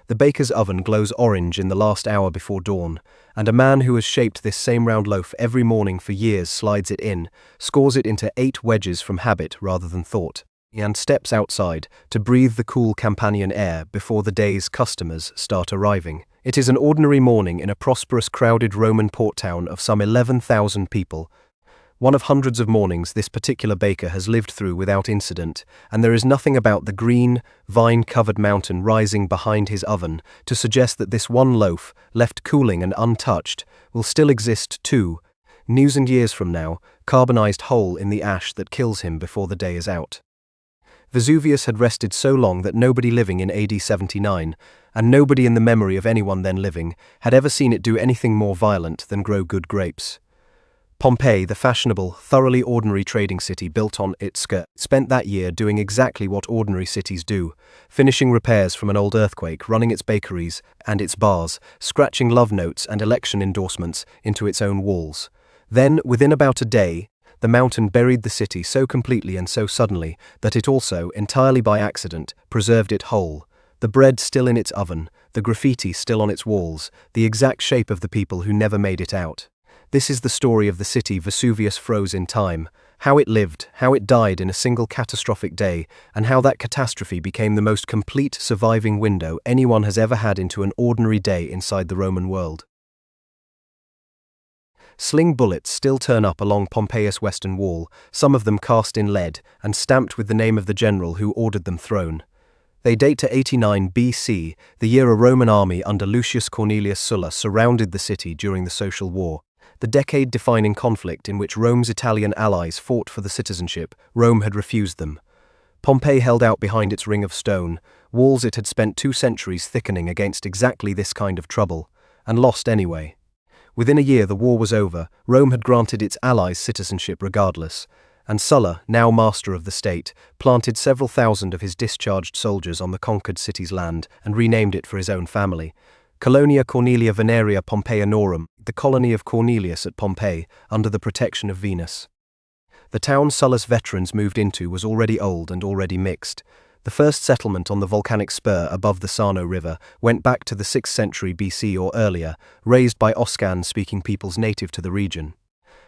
The baker's oven glows orange in the last hour before dawn, and a man who has shaped this same round loaf every morning for years slides it in, scores it into 8 wedges from habit rather than thought, and steps outside to breathe the cool Campanian air before the day's customers start arriving. It is an ordinary morning in a prosperous, crowded Roman port town of some 11,000 people. One of hundreds of mornings this particular baker has lived through without incident, and there is nothing about the green, vine-covered mountain rising behind his oven to suggest that this one loaf, left cooling and untouched, will still exist 2,000 years from now, carbonized whole in the ash that kills him before the day is out. Vesuvius had rested so long that nobody living in AD 79, and nobody in the memory of anyone then living, had ever seen it do anything more violent than grow good grapes. Pompeii, the fashionable, thoroughly ordinary trading city built on its skirt, spent that year doing exactly what ordinary cities do, finishing repairs from an old earthquake, running its bakeries and its bars, scratching love notes and election endorsements into its own walls. Then, within about a day, the mountain buried the city so completely and so suddenly that it also, entirely by accident, preserved it whole. The bread still in its oven, the graffiti still on its walls, the exact shape of the people who never made it out. This is the story of the city Vesuvius froze in time, how it lived, how it died in a single catastrophic day, and how that catastrophe became the most complete surviving window anyone has ever had into an ordinary day inside the Roman world. Sling bullets still turn up along Pompeii's western wall, some of them cast in lead and stamped with the name of the general who ordered them thrown. They date to 89 BC, the year a Roman army under Lucius Cornelius Sulla surrounded the city during the Social War, the decade-defining conflict in which Rome's Italian allies fought for the citizenship Rome had refused them. Pompeii held out behind its ring of stone, walls it had spent 2 centuries thickening against exactly this kind of trouble, and lost anyway. Within a year the war was over, Rome had granted its allies citizenship regardless, and Sulla, now master of the state, planted several thousand of his discharged soldiers on the conquered city's land and renamed it for his own family. Colonia Cornelia Veneria Pompeianorum, the colony of Cornelius at Pompeii, under the protection of Venus. The town Sulla's veterans moved into was already old and already mixed. The first settlement on the volcanic spur above the Sarno River went back to the 6th century BC or earlier, raised by Oscan-speaking peoples native to the region.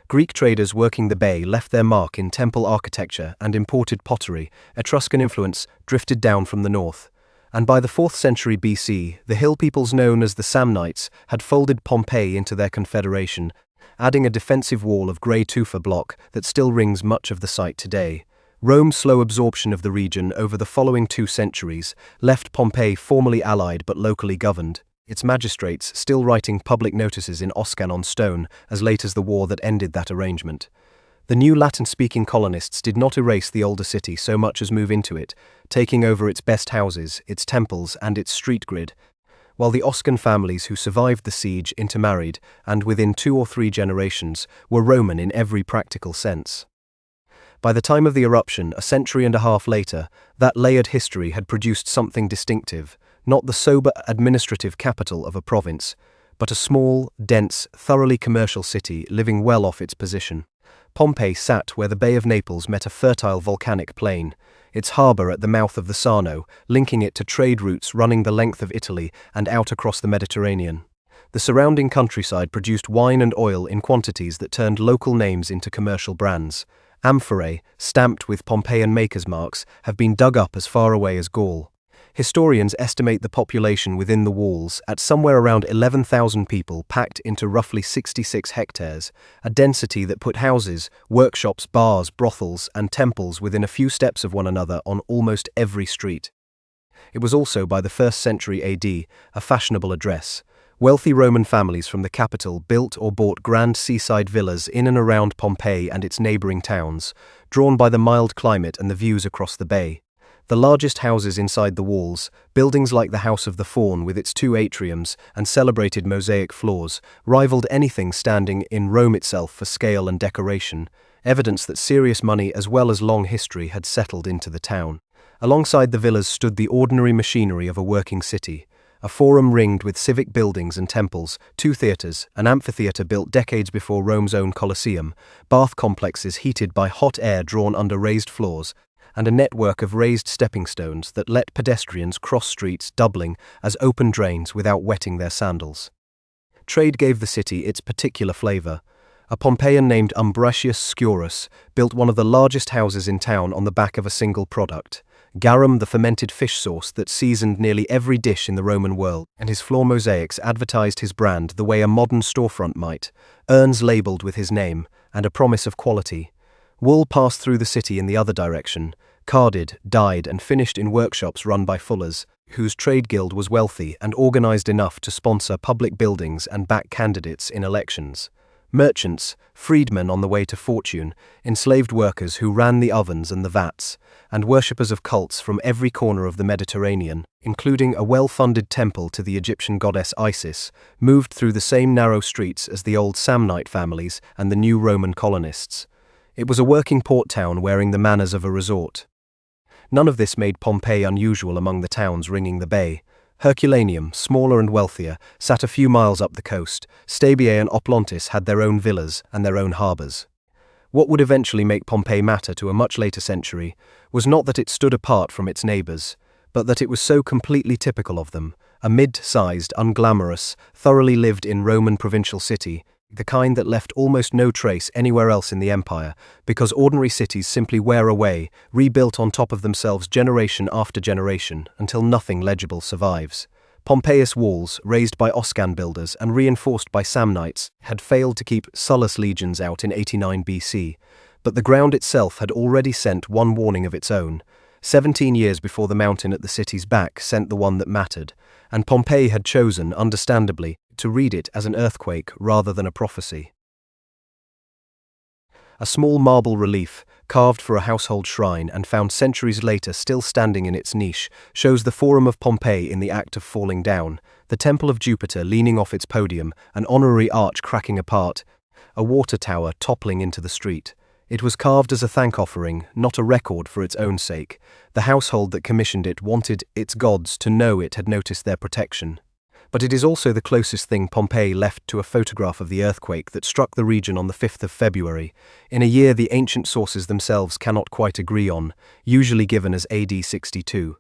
Greek traders working the bay left their mark in temple architecture and imported pottery. Etruscan influence drifted down from the north. And by the 4th century BC, the hill peoples known as the Samnites had folded Pompeii into their confederation, adding a defensive wall of grey tufa block that still rings much of the site today. Rome's slow absorption of the region over the following 2 centuries left Pompeii formally allied but locally governed, its magistrates still writing public notices in Oscan on stone as late as the war that ended that arrangement. The new Latin-speaking colonists did not erase the older city so much as move into it, taking over its best houses, its temples, and its street grid, while the Oscan families who survived the siege intermarried and within 2 or 3 generations were Roman in every practical sense. By the time of the eruption, a century and a half later, that layered history had produced something distinctive, not the sober administrative capital of a province, but a small, dense, thoroughly commercial city living well off its position. Pompeii sat where the Bay of Naples met a fertile volcanic plain, its harbour at the mouth of the Sarno, linking it to trade routes running the length of Italy and out across the Mediterranean. The surrounding countryside produced wine and oil in quantities that turned local names into commercial brands. Amphorae, stamped with Pompeian makers' marks, have been dug up as far away as Gaul. Historians estimate the population within the walls at somewhere around 11,000 people packed into roughly 66 hectares, a density that put houses, workshops, bars, brothels, and temples within a few steps of one another on almost every street. It was also, by the 1st century AD, a fashionable address. Wealthy Roman families from the capital built or bought grand seaside villas in and around Pompeii and its neighbouring towns, drawn by the mild climate and the views across the bay. The largest houses inside the walls, buildings like the House of the Faun with its 2 atriums and celebrated mosaic floors, rivaled anything standing in Rome itself for scale and decoration, evidence that serious money as well as long history had settled into the town. Alongside the villas stood the ordinary machinery of a working city, a forum ringed with civic buildings and temples, 2 theatres, an amphitheatre built decades before Rome's own Colosseum, bath complexes heated by hot air drawn under raised floors, and a network of raised stepping stones that let pedestrians cross streets, doubling as open drains without wetting their sandals. Trade gave the city its particular flavor. A Pompeian named Umbratius Sciurus built one of the largest houses in town on the back of a single product: garum, the fermented fish sauce that seasoned nearly every dish in the Roman world, and his floor mosaics advertised his brand the way a modern storefront might, urns labeled with his name, and a promise of quality. Wool passed through the city in the other direction, carded, dyed, and finished in workshops run by fullers, whose trade guild was wealthy and organized enough to sponsor public buildings and back candidates in elections. Merchants, freedmen on the way to fortune, enslaved workers who ran the ovens and the vats, and worshippers of cults from every corner of the Mediterranean, including a well-funded temple to the Egyptian goddess Isis, moved through the same narrow streets as the old Samnite families and the new Roman colonists. It was a working port town wearing the manners of a resort. None of this made Pompeii unusual among the towns ringing the bay. Herculaneum, smaller and wealthier, sat a few miles up the coast. Stabiae and Oplontis had their own villas and their own harbours. What would eventually make Pompeii matter to a much later century was not that it stood apart from its neighbours, but that it was so completely typical of them, a mid-sized, unglamorous, thoroughly lived-in Roman provincial city, the kind that left almost no trace anywhere else in the empire, because ordinary cities simply wear away, rebuilt on top of themselves generation after generation, until nothing legible survives. Pompeii's walls, raised by Oscan builders and reinforced by Samnites, had failed to keep Sulla's legions out in 89 BC, but the ground itself had already sent one warning of its own. 17 years before the mountain at the city's back sent the one that mattered, and Pompeii had chosen, understandably, to read it as an earthquake rather than a prophecy. A small marble relief, carved for a household shrine and found centuries later still standing in its niche, shows the Forum of Pompeii in the act of falling down, the Temple of Jupiter leaning off its podium, an honorary arch cracking apart, a water tower toppling into the street. It was carved as a thank offering, not a record for its own sake. The household that commissioned it wanted its gods to know it had noticed their protection. But it is also the closest thing Pompeii left to a photograph of the earthquake that struck the region on the 5th of February, in a year the ancient sources themselves cannot quite agree on, usually given as AD 62.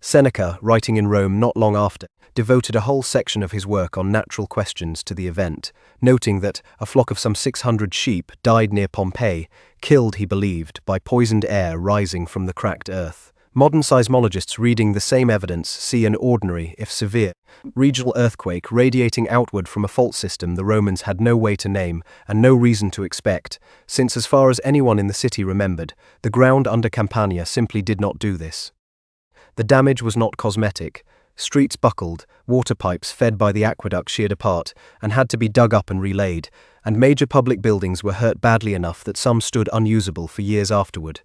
Seneca, writing in Rome not long after, devoted a whole section of his work on natural questions to the event, noting that a flock of some 600 sheep died near Pompeii, killed, he believed, by poisoned air rising from the cracked earth. Modern seismologists reading the same evidence see an ordinary, if severe, regional earthquake radiating outward from a fault system the Romans had no way to name and no reason to expect, since as far as anyone in the city remembered, the ground under Campania simply did not do this. The damage was not cosmetic. Streets buckled, water pipes fed by the aqueduct sheared apart and had to be dug up and relaid, and major public buildings were hurt badly enough that some stood unusable for years afterward.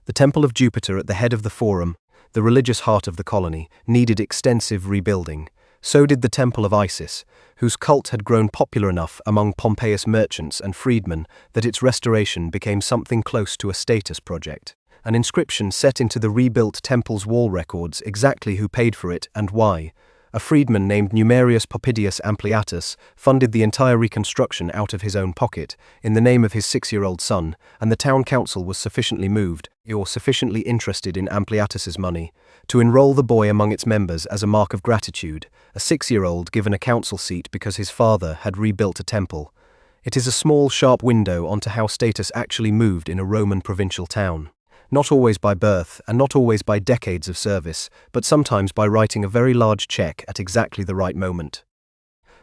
The Temple of Jupiter at the head of the Forum, the religious heart of the colony, needed extensive rebuilding. So did the Temple of Isis, whose cult had grown popular enough among Pompeii's merchants and freedmen that its restoration became something close to a status project. An inscription set into the rebuilt temple's wall records exactly who paid for it and why. A freedman named Numerius Popidius Ampliatus funded the entire reconstruction out of his own pocket, in the name of his 6-year-old son, and the town council was sufficiently moved, or sufficiently interested in Ampliatus's money, to enroll the boy among its members as a mark of gratitude, a 6-year-old given a council seat because his father had rebuilt a temple. It is a small, sharp window onto how status actually moved in a Roman provincial town. Not always by birth, and not always by decades of service, but sometimes by writing a very large check at exactly the right moment.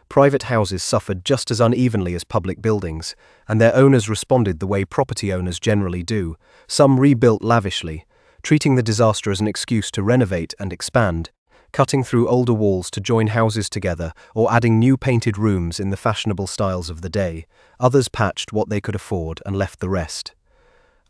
Private houses suffered just as unevenly as public buildings, and their owners responded the way property owners generally do. Some rebuilt lavishly, treating the disaster as an excuse to renovate and expand, cutting through older walls to join houses together or adding new painted rooms in the fashionable styles of the day. Others patched what they could afford and left the rest.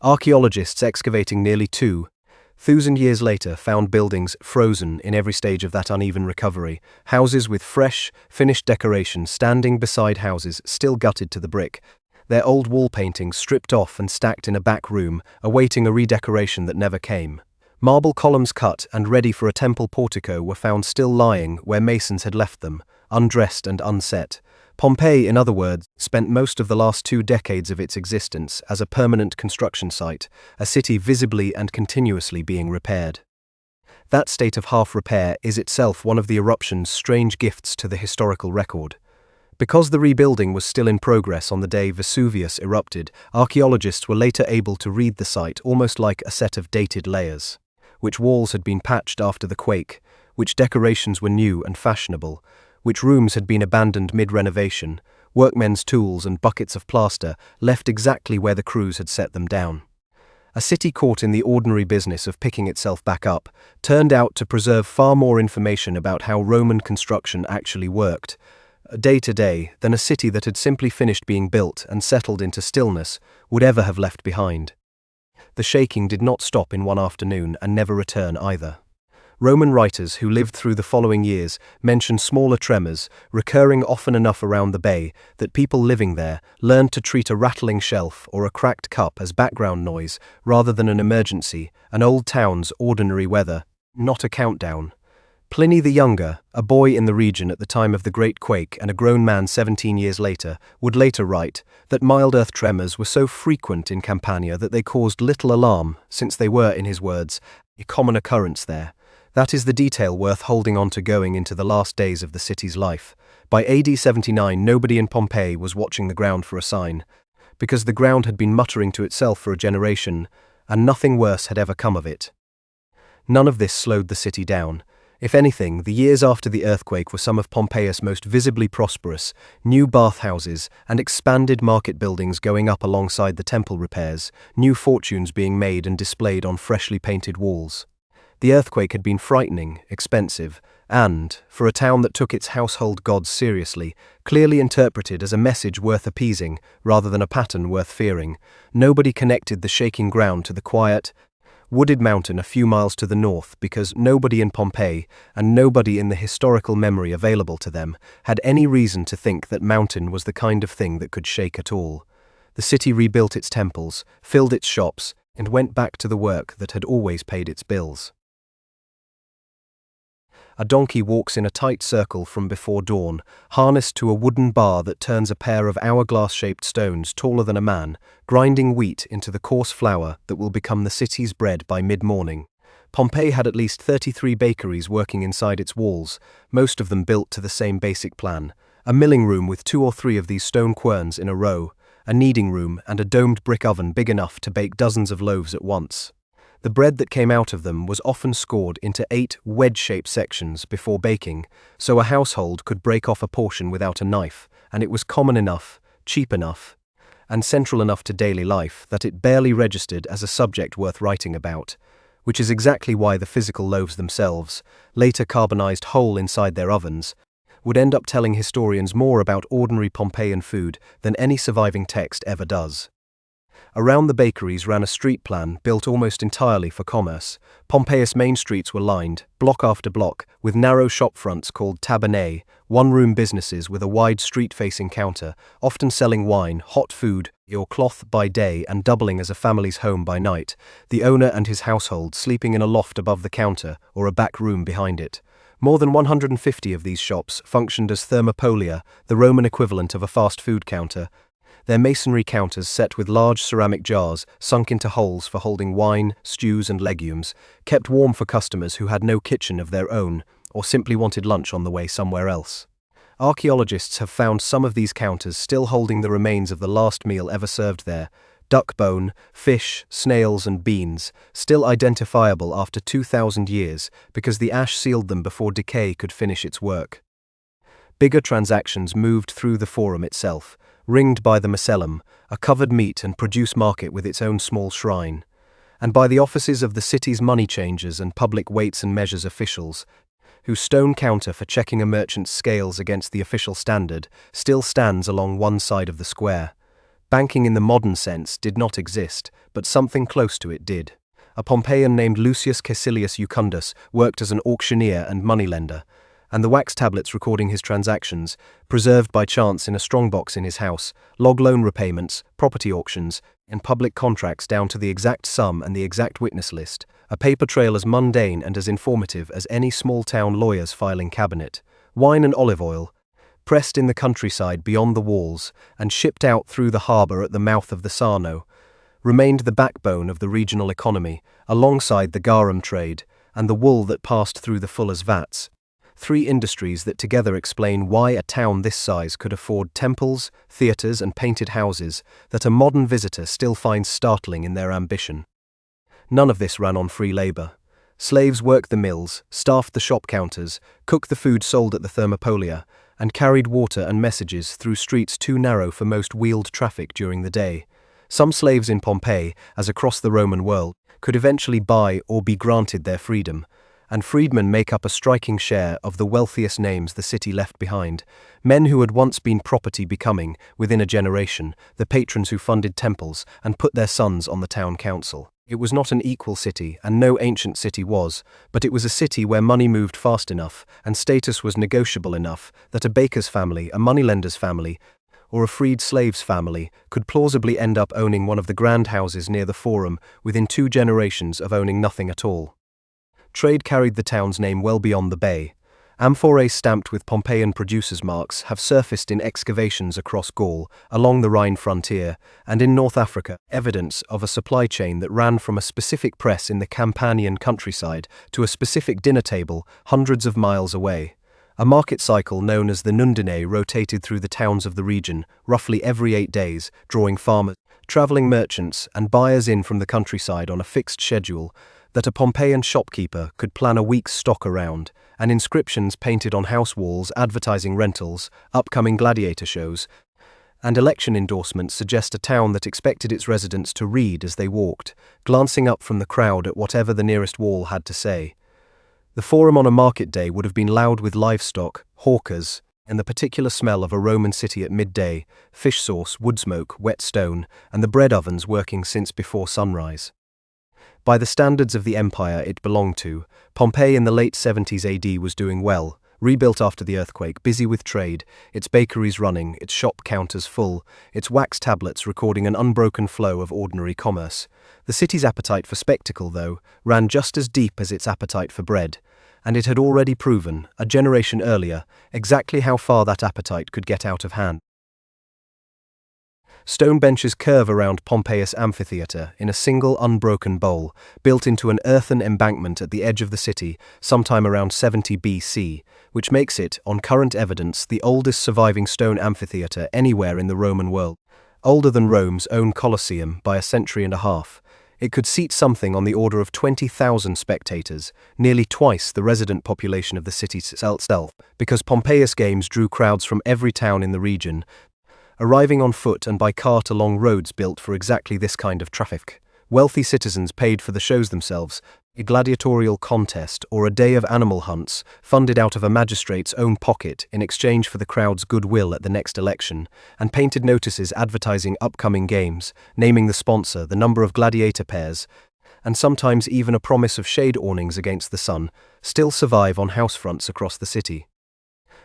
Archaeologists excavating nearly 2,000 years later found buildings frozen in every stage of that uneven recovery, houses with fresh, finished decoration standing beside houses still gutted to the brick, their old wall paintings stripped off and stacked in a back room, awaiting a redecoration that never came. Marble columns cut and ready for a temple portico were found still lying where masons had left them, undressed and unset, Pompeii, in other words, spent most of the last 2 decades of its existence as a permanent construction site, a city visibly and continuously being repaired. That state of half repair is itself one of the eruption's strange gifts to the historical record. Because the rebuilding was still in progress on the day Vesuvius erupted, archaeologists were later able to read the site almost like a set of dated layers. Which walls had been patched after the quake, which decorations were new and fashionable, which rooms had been abandoned mid-renovation, workmen's tools and buckets of plaster left exactly where the crews had set them down. A city caught in the ordinary business of picking itself back up turned out to preserve far more information about how Roman construction actually worked, day to day, than a city that had simply finished being built and settled into stillness would ever have left behind. The shaking did not stop in one afternoon and never return either. Roman writers who lived through the following years mention smaller tremors, recurring often enough around the bay that people living there learned to treat a rattling shelf or a cracked cup as background noise rather than an emergency, an old town's ordinary weather, not a countdown. Pliny the Younger, a boy in the region at the time of the Great Quake and a grown man 17 years later, would later write that mild earth tremors were so frequent in Campania that they caused little alarm, since they were, in his words, a common occurrence there. That is the detail worth holding on to going into the last days of the city's life. By AD 79, nobody in Pompeii was watching the ground for a sign, because the ground had been muttering to itself for a generation, and nothing worse had ever come of it. None of this slowed the city down. If anything, the years after the earthquake were some of Pompeii's most visibly prosperous, new bathhouses and expanded market buildings going up alongside the temple repairs, new fortunes being made and displayed on freshly painted walls. The earthquake had been frightening, expensive, and, for a town that took its household gods seriously, clearly interpreted as a message worth appeasing rather than a pattern worth fearing. Nobody connected the shaking ground to the quiet, wooded mountain a few miles to the north because nobody in Pompeii, and nobody in the historical memory available to them, had any reason to think that mountain was the kind of thing that could shake at all. The city rebuilt its temples, filled its shops, and went back to the work that had always paid its bills. A donkey walks in a tight circle from before dawn, harnessed to a wooden bar that turns a pair of hourglass-shaped stones taller than a man, grinding wheat into the coarse flour that will become the city's bread by mid-morning. Pompeii had at least 33 bakeries working inside its walls, most of them built to the same basic plan. A milling room with 2 or 3 of these stone querns in a row, a kneading room, and a domed brick oven big enough to bake dozens of loaves at once. The bread that came out of them was often scored into 8 wedge-shaped sections before baking, so a household could break off a portion without a knife, and it was common enough, cheap enough, and central enough to daily life that it barely registered as a subject worth writing about, which is exactly why the physical loaves themselves, later carbonized whole inside their ovens, would end up telling historians more about ordinary Pompeian food than any surviving text ever does. Around the bakeries ran a street plan built almost entirely for commerce. Pompeii's main streets were lined, block after block, with narrow shop fronts called tabernae, one-room businesses with a wide street-facing counter, often selling wine, hot food, or cloth by day and doubling as a family's home by night, the owner and his household sleeping in a loft above the counter or a back room behind it. More than 150 of these shops functioned as thermopolia, the Roman equivalent of a fast food counter, their masonry counters set with large ceramic jars sunk into holes for holding wine, stews and legumes, kept warm for customers who had no kitchen of their own or simply wanted lunch on the way somewhere else. Archaeologists have found some of these counters still holding the remains of the last meal ever served there, duck bone, fish, snails and beans, still identifiable after 2,000 years because the ash sealed them before decay could finish its work. Bigger transactions moved through the forum itself, ringed by the Macellum, a covered meat and produce market with its own small shrine, and by the offices of the city's money changers and public weights and measures officials, whose stone counter for checking a merchant's scales against the official standard still stands along one side of the square. Banking in the modern sense did not exist, but something close to it did. A Pompeian named Lucius Caecilius Jucundus worked as an auctioneer and moneylender, and the wax tablets recording his transactions, preserved by chance in a strongbox in his house, log loan repayments, property auctions, and public contracts down to the exact sum and the exact witness list, a paper trail as mundane and as informative as any small-town lawyer's filing cabinet. Wine and olive oil, pressed in the countryside beyond the walls and shipped out through the harbour at the mouth of the Sarno, remained the backbone of the regional economy, alongside the garum trade and the wool that passed through the fuller's vats. Three industries that together explain why a town this size could afford temples, theatres and painted houses that a modern visitor still finds startling in their ambition. None of this ran on free labour. Slaves worked the mills, staffed the shop counters, cooked the food sold at the thermopolia, and carried water and messages through streets too narrow for most wheeled traffic during the day. Some slaves in Pompeii, as across the Roman world, could eventually buy or be granted their freedom, and freedmen make up a striking share of the wealthiest names the city left behind, men who had once been property becoming, within a generation, the patrons who funded temples and put their sons on the town council. It was not an equal city, and no ancient city was, but it was a city where money moved fast enough, and status was negotiable enough, that a baker's family, a moneylender's family, or a freed slave's family could plausibly end up owning one of the grand houses near the Forum within 2 generations of owning nothing at all. Trade carried the town's name well beyond the bay. Amphorae stamped with Pompeian producers' marks have surfaced in excavations across Gaul, along the Rhine frontier, and in North Africa, evidence of a supply chain that ran from a specific press in the Campanian countryside to a specific dinner table hundreds of miles away. A market cycle known as the Nundinae rotated through the towns of the region, roughly every 8 days, drawing farmers, travelling merchants, and buyers in from the countryside on a fixed schedule that a Pompeian shopkeeper could plan a week's stock around, and inscriptions painted on house walls advertising rentals, upcoming gladiator shows, and election endorsements suggest a town that expected its residents to read as they walked, glancing up from the crowd at whatever the nearest wall had to say. The Forum on a market day would have been loud with livestock, hawkers, and the particular smell of a Roman city at midday, fish sauce, wood smoke, wet stone, and the bread ovens working since before sunrise. By the standards of the empire it belonged to, Pompeii in the late 70s AD was doing well, rebuilt after the earthquake, busy with trade, its bakeries running, its shop counters full, its wax tablets recording an unbroken flow of ordinary commerce. The city's appetite for spectacle, though, ran just as deep as its appetite for bread, and it had already proven, a generation earlier, exactly how far that appetite could get out of hand. Stone benches curve around Pompeius Amphitheatre in a single unbroken bowl, built into an earthen embankment at the edge of the city sometime around 70 BC, which makes it, on current evidence, the oldest surviving stone amphitheatre anywhere in the Roman world. Older than Rome's own Colosseum by a century and a half, it could seat something on the order of 20,000 spectators, nearly twice the resident population of the city itself, because Pompeius Games drew crowds from every town in the region, arriving on foot and by cart along roads built for exactly this kind of traffic. Wealthy citizens paid for the shows themselves, a gladiatorial contest or a day of animal hunts funded out of a magistrate's own pocket in exchange for the crowd's goodwill at the next election, and painted notices advertising upcoming games, naming the sponsor, the number of gladiator pairs, and sometimes even a promise of shade awnings against the sun, still survive on house fronts across the city.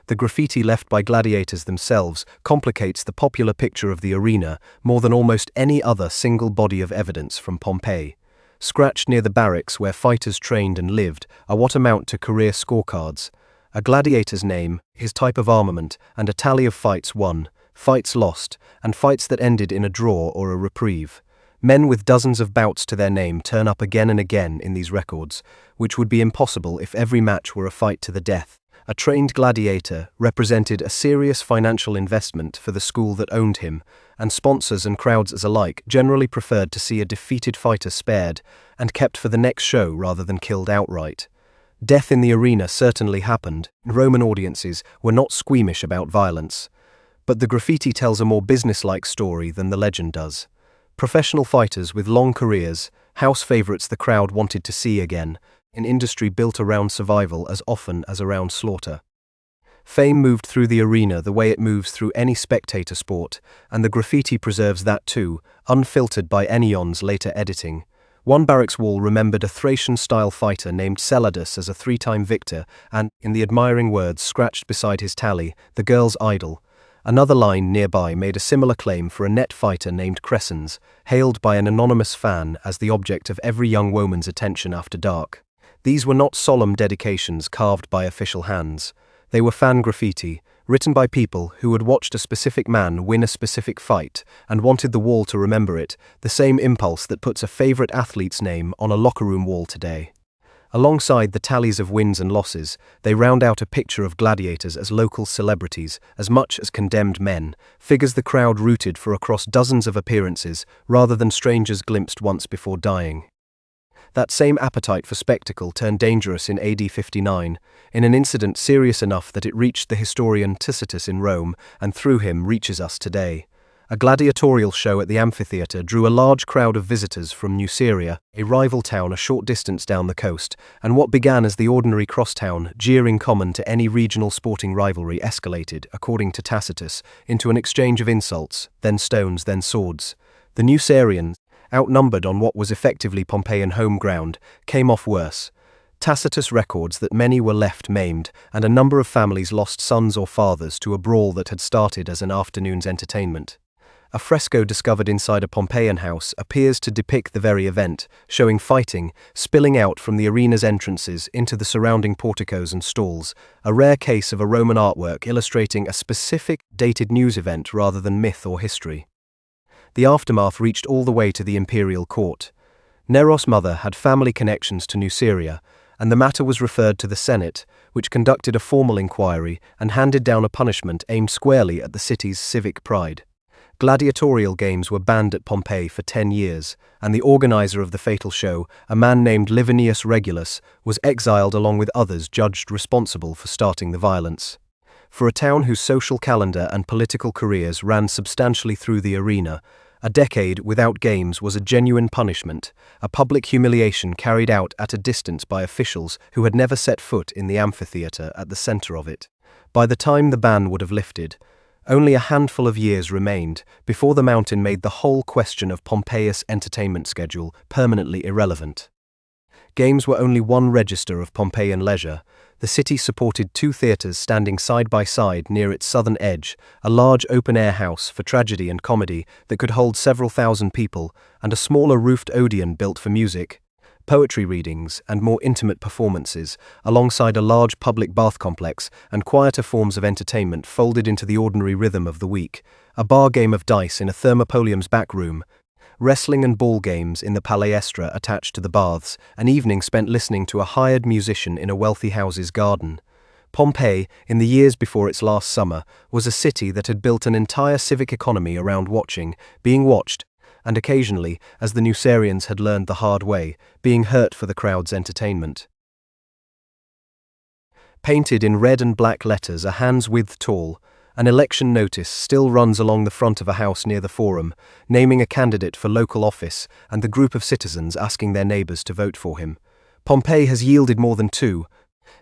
The graffiti left by gladiators themselves complicates the popular picture of the arena more than almost any other single body of evidence from Pompeii. Scratched near the barracks where fighters trained and lived are what amount to career scorecards: a gladiator's name, his type of armament, and a tally of fights won, fights lost, and fights that ended in a draw or a reprieve. Men with dozens of bouts to their name turn up again and again in these records, which would be impossible if every match were a fight to the death. A trained gladiator represented a serious financial investment for the school that owned him, and sponsors and crowds alike generally preferred to see a defeated fighter spared and kept for the next show rather than killed outright. Death in the arena certainly happened. Roman audiences were not squeamish about violence, but the graffiti tells a more businesslike story than the legend does. Professional fighters with long careers, house favorites the crowd wanted to see again, an industry built around survival as often as around slaughter. Fame moved through the arena the way it moves through any spectator sport, and the graffiti preserves that too, unfiltered by any eon's later editing. One barracks wall remembered a Thracian-style fighter named Celadus as a 3-time victor and, in the admiring words scratched beside his tally, the girl's idol. Another line nearby made a similar claim for a net fighter named Crescens, hailed by an anonymous fan as the object of every young woman's attention after dark. These were not solemn dedications carved by official hands. They were fan graffiti, written by people who had watched a specific man win a specific fight and wanted the wall to remember it, the same impulse that puts a favorite athlete's name on a locker room wall today. Alongside the tallies of wins and losses, they round out a picture of gladiators as local celebrities, as much as condemned men, figures the crowd rooted for across dozens of appearances, rather than strangers glimpsed once before dying. That same appetite for spectacle turned dangerous in AD 59, in an incident serious enough that it reached the historian Tacitus in Rome, and through him reaches us today. A gladiatorial show at the amphitheatre drew a large crowd of visitors from Nuceria, a rival town a short distance down the coast, and what began as the ordinary crosstown, jeering common to any regional sporting rivalry, escalated, according to Tacitus, into an exchange of insults, then stones, then swords. The Nucerians, outnumbered on what was effectively Pompeian home ground, came off worse. Tacitus records that many were left maimed, and a number of families lost sons or fathers to a brawl that had started as an afternoon's entertainment. A fresco discovered inside a Pompeian house appears to depict the very event, showing fighting spilling out from the arena's entrances into the surrounding porticos and stalls, a rare case of a Roman artwork illustrating a specific, dated news event rather than myth or history. The aftermath reached all the way to the imperial court. Nero's mother had family connections to Nuceria, and the matter was referred to the Senate, which conducted a formal inquiry and handed down a punishment aimed squarely at the city's civic pride. Gladiatorial games were banned at Pompeii for 10 years, and the organizer of the fatal show, a man named Livinus Regulus, was exiled along with others judged responsible for starting the violence. For a town whose social calendar and political careers ran substantially through the arena, a decade without games was a genuine punishment, a public humiliation carried out at a distance by officials who had never set foot in the amphitheatre at the center of it. By the time the ban would have lifted, only a handful of years remained before the mountain made the whole question of Pompeius' entertainment schedule permanently irrelevant. Games were only one register of Pompeian leisure. The city supported 2 theatres standing side by side near its southern edge, a large open-air house for tragedy and comedy that could hold several thousand people, and a smaller roofed Odeon built for music, poetry readings, and more intimate performances, alongside a large public bath complex and quieter forms of entertainment folded into the ordinary rhythm of the week, a bar game of dice in a thermopolium's back room, wrestling and ball games in the palaestra attached to the baths, an evening spent listening to a hired musician in a wealthy house's garden. Pompeii, in the years before its last summer, was a city that had built an entire civic economy around watching, being watched, and occasionally, as the Nucerians had learned the hard way, being hurt for the crowd's entertainment. Painted in red and black letters a hand's width tall, an election notice still runs along the front of a house near the Forum, naming a candidate for local office and the group of citizens asking their neighbours to vote for him. Pompeii has yielded more than 2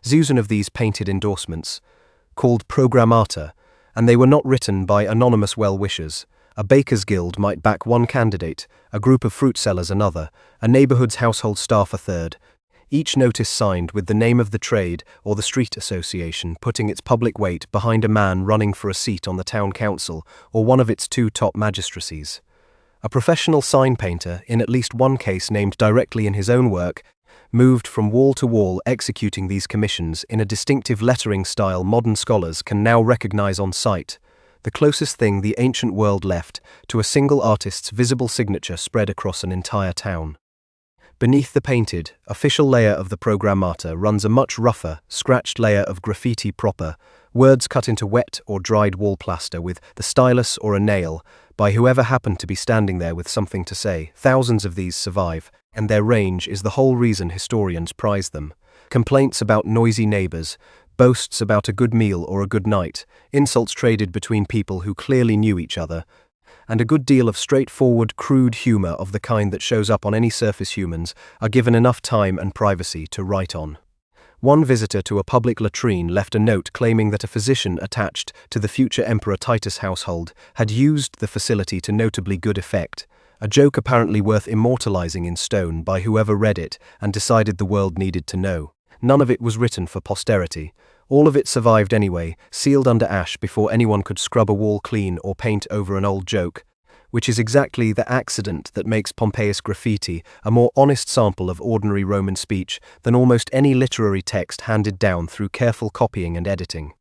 dozen of these painted endorsements, called programmata, and they were not written by anonymous well-wishers. A baker's guild might back one candidate, a group of fruit sellers another, a neighbourhood's household staff a third, each notice signed with the name of the trade or the street association putting its public weight behind a man running for a seat on the town council or one of its 2 top magistracies. A professional sign painter, in at least one case named directly in his own work, moved from wall to wall executing these commissions in a distinctive lettering style modern scholars can now recognize on sight, the closest thing the ancient world left to a single artist's visible signature spread across an entire town. Beneath the painted, official layer of the programmata runs a much rougher, scratched layer of graffiti proper, words cut into wet or dried wall plaster with the stylus or a nail, by whoever happened to be standing there with something to say. Thousands of these survive, and their range is the whole reason historians prize them. Complaints about noisy neighbours, boasts about a good meal or a good night, insults traded between people who clearly knew each other, and a good deal of straightforward, crude humour of the kind that shows up on any surface humans are given enough time and privacy to write on. One visitor to a public latrine left a note claiming that a physician attached to the future Emperor Titus' household had used the facility to notably good effect, a joke apparently worth immortalizing in stone by whoever read it and decided the world needed to know. None of it was written for posterity. All of it survived anyway, sealed under ash before anyone could scrub a wall clean or paint over an old joke, which is exactly the accident that makes Pompeius graffiti a more honest sample of ordinary Roman speech than almost any literary text handed down through careful copying and editing.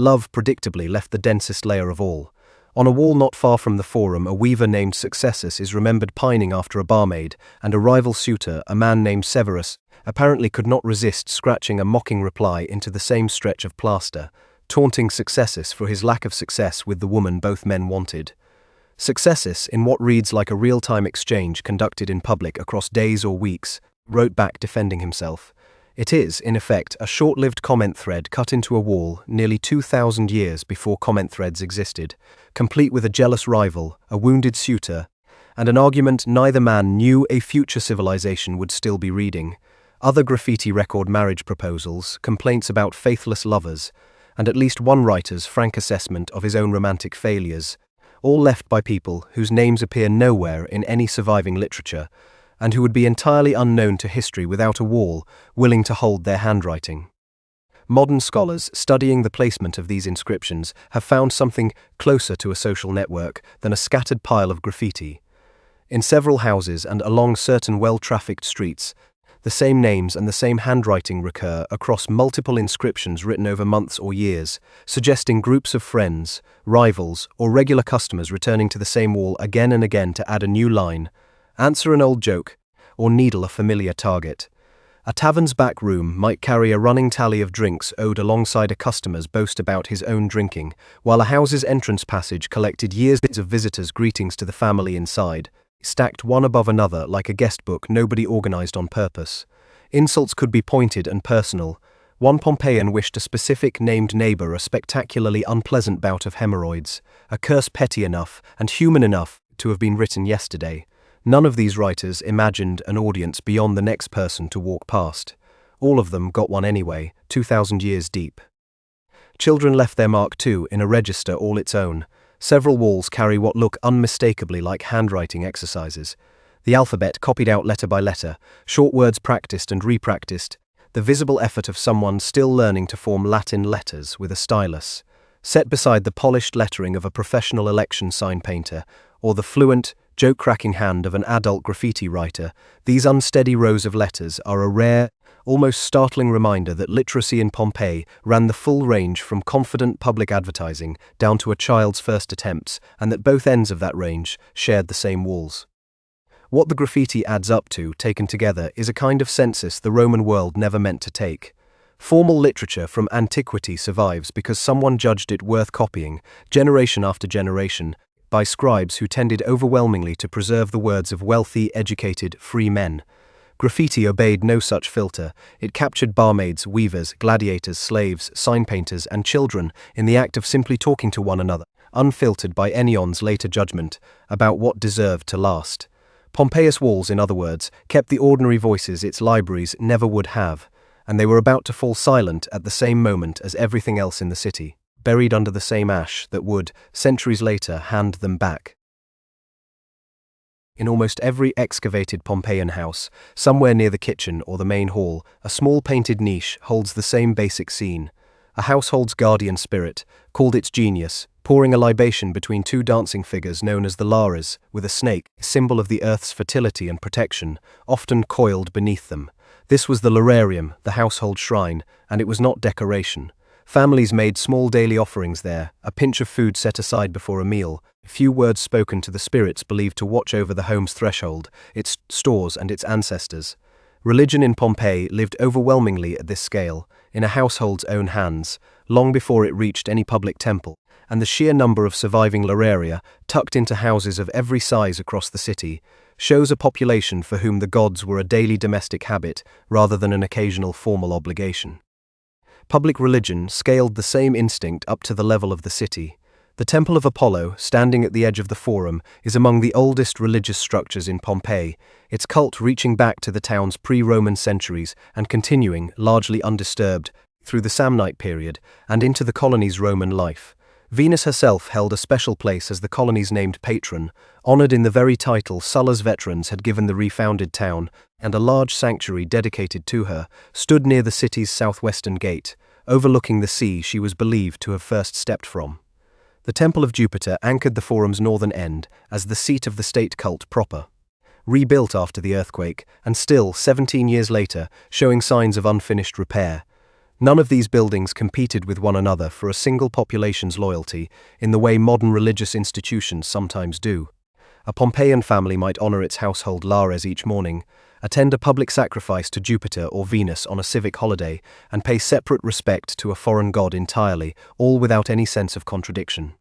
love predictably left the densest layer of all. On a wall not far from the forum, a weaver named Successus is remembered pining after a barmaid, and a rival suitor, a man named Severus, apparently could not resist scratching a mocking reply into the same stretch of plaster, taunting Successus for his lack of success with the woman both men wanted. Successus, in what reads like a real-time exchange conducted in public across days or weeks, wrote back defending himself. It is, in effect, a short-lived comment thread cut into a wall nearly 2,000 years before comment threads existed, complete with a jealous rival, a wounded suitor, and an argument neither man knew a future civilization would still be reading. Other graffiti record marriage proposals, complaints about faithless lovers, and at least one writer's frank assessment of his own romantic failures, all left by people whose names appear nowhere in any surviving literature, and who would be entirely unknown to history without a wall willing to hold their handwriting. Modern scholars studying the placement of these inscriptions have found something closer to a social network than a scattered pile of graffiti. In several houses and along certain well-trafficked streets, the same names and the same handwriting recur across multiple inscriptions written over months or years, suggesting groups of friends, rivals, or regular customers returning to the same wall again and again to add a new line, answer an old joke, or needle a familiar target. A tavern's back room might carry a running tally of drinks owed alongside a customer's boast about his own drinking, while a house's entrance passage collected years of visitors' greetings to the family inside, stacked one above another like a guest book nobody organized on purpose. Insults could be pointed and personal. One Pompeian wished a specific named neighbor a spectacularly unpleasant bout of hemorrhoids, a curse petty enough and human enough to have been written yesterday. None of these writers imagined an audience beyond the next person to walk past. All of them got one anyway, 2,000 years deep. Children left their mark too, in a register all its own. Several walls carry what look unmistakably like handwriting exercises. The alphabet copied out letter by letter, short words practiced and repracticed, the visible effort of someone still learning to form Latin letters with a stylus, set beside the polished lettering of a professional election sign painter, or the fluent, joke-cracking hand of an adult graffiti writer. These unsteady rows of letters are a rare, almost startling reminder that literacy in Pompeii ran the full range from confident public advertising down to a child's first attempts, and that both ends of that range shared the same walls. What the graffiti adds up to, taken together, is a kind of census the Roman world never meant to take. Formal literature from antiquity survives because someone judged it worth copying, generation after generation, by scribes who tended overwhelmingly to preserve the words of wealthy, educated, free men. Graffiti obeyed no such filter. It captured barmaids, weavers, gladiators, slaves, sign painters, and children in the act of simply talking to one another, unfiltered by anyone's later judgment about what deserved to last. Pompeii's walls, in other words, kept the ordinary voices its libraries never would have, and they were about to fall silent at the same moment as everything else in the city, buried under the same ash that would, centuries later, hand them back. In almost every excavated Pompeian house, somewhere near the kitchen or the main hall, a small painted niche holds the same basic scene. A household's guardian spirit, called its genius, pouring a libation between two dancing figures known as the Lares, with a snake, symbol of the earth's fertility and protection, often coiled beneath them. This was the lararium, the household shrine, and it was not decoration. Families made small daily offerings there, a pinch of food set aside before a meal, a few words spoken to the spirits believed to watch over the home's threshold, its stores and its ancestors. Religion in Pompeii lived overwhelmingly at this scale, in a household's own hands, long before it reached any public temple, and the sheer number of surviving lararia, tucked into houses of every size across the city, shows a population for whom the gods were a daily domestic habit rather than an occasional formal obligation. Public religion scaled the same instinct up to the level of the city. The Temple of Apollo, standing at the edge of the Forum, is among the oldest religious structures in Pompeii, its cult reaching back to the town's pre-Roman centuries and continuing, largely undisturbed, through the Samnite period and into the colony's Roman life. Venus herself held a special place as the colony's named patron, honored in the very title Sulla's veterans had given the refounded town, and a large sanctuary dedicated to her stood near the city's southwestern gate, overlooking the sea she was believed to have first stepped from. The Temple of Jupiter anchored the Forum's northern end as the seat of the state cult proper. Rebuilt after the earthquake, and still, 17 years later, showing signs of unfinished repair, None of these buildings competed with one another for a single population's loyalty in the way modern religious institutions sometimes do. A Pompeian family might honor its household lares each morning, attend a public sacrifice to Jupiter or Venus on a civic holiday, and pay separate respect to a foreign god entirely, all without any sense of contradiction.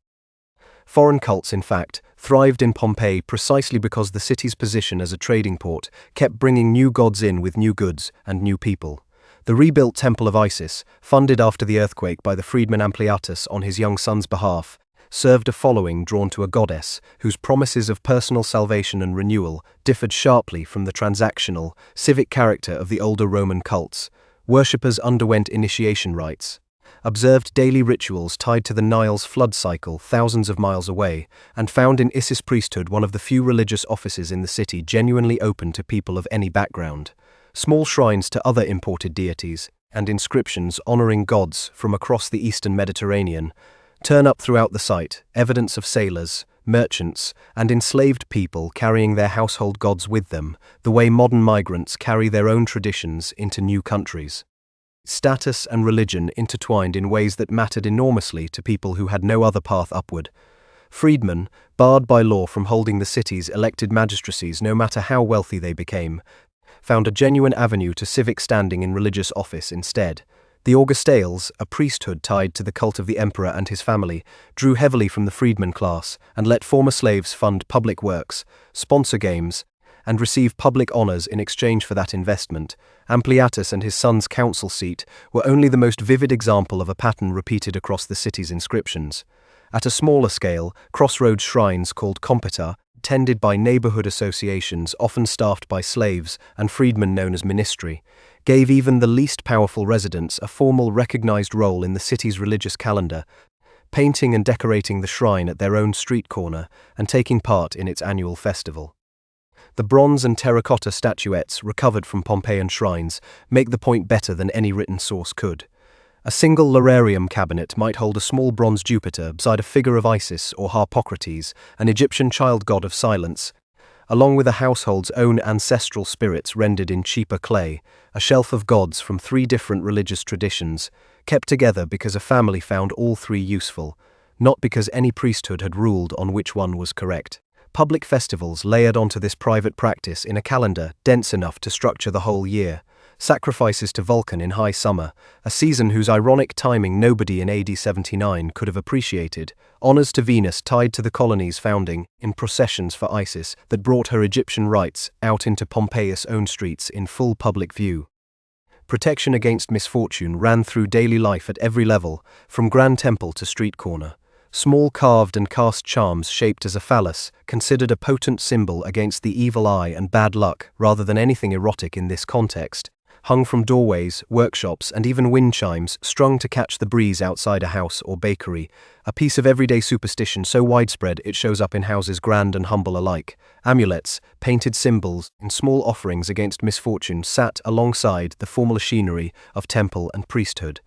Foreign cults, in fact, thrived in Pompeii precisely because the city's position as a trading port kept bringing new gods in with new goods and new people. The rebuilt Temple of Isis, funded after the earthquake by the freedman Ampliatus on his young son's behalf, served a following drawn to a goddess whose promises of personal salvation and renewal differed sharply from the transactional, civic character of the older Roman cults. Worshippers underwent initiation rites, observed daily rituals tied to the Nile's flood cycle thousands of miles away, and found in Isis priesthood one of the few religious offices in the city genuinely open to people of any background. Small shrines to other imported deities, and inscriptions honoring gods from across the eastern Mediterranean turn up throughout the site, evidence of sailors, merchants, and enslaved people carrying their household gods with them, the way modern migrants carry their own traditions into new countries. Status and religion intertwined in ways that mattered enormously to people who had no other path upward. Freedmen, barred by law from holding the city's elected magistracies no matter how wealthy they became, found a genuine avenue to civic standing in religious office instead. The Augustales, a priesthood tied to the cult of the emperor and his family, drew heavily from the freedman class and let former slaves fund public works, sponsor games, and receive public honors in exchange for that investment. Ampliatus and his son's council seat were only the most vivid example of a pattern repeated across the city's inscriptions. At a smaller scale, crossroads shrines called compita, tended by neighborhood associations often staffed by slaves and freedmen known as ministry, gave even the least powerful residents a formal recognized role in the city's religious calendar, painting and decorating the shrine at their own street corner and taking part in its annual festival. The bronze and terracotta statuettes recovered from Pompeian shrines make the point better than any written source could. A single lararium cabinet might hold a small bronze Jupiter beside a figure of Isis or Harpocrates, an Egyptian child god of silence, along with a household's own ancestral spirits rendered in cheaper clay, a shelf of gods from 3 different religious traditions, kept together because a family found all 3 useful, not because any priesthood had ruled on which one was correct. Public festivals layered onto this private practice in a calendar dense enough to structure the whole year. Sacrifices to Vulcan in high summer, a season whose ironic timing nobody in AD 79 could have appreciated, honors to Venus tied to the colony's founding, in processions for Isis that brought her Egyptian rites out into Pompeii's own streets in full public view. Protection against misfortune ran through daily life at every level, from grand temple to street corner. Small carved and cast charms shaped as a phallus, considered a potent symbol against the evil eye and bad luck rather than anything erotic in this context, hung from doorways, workshops, and even wind chimes strung to catch the breeze outside a house or bakery, a piece of everyday superstition so widespread it shows up in houses grand and humble alike. Amulets, painted symbols, and small offerings against misfortune sat alongside the formal machinery of temple and priesthood.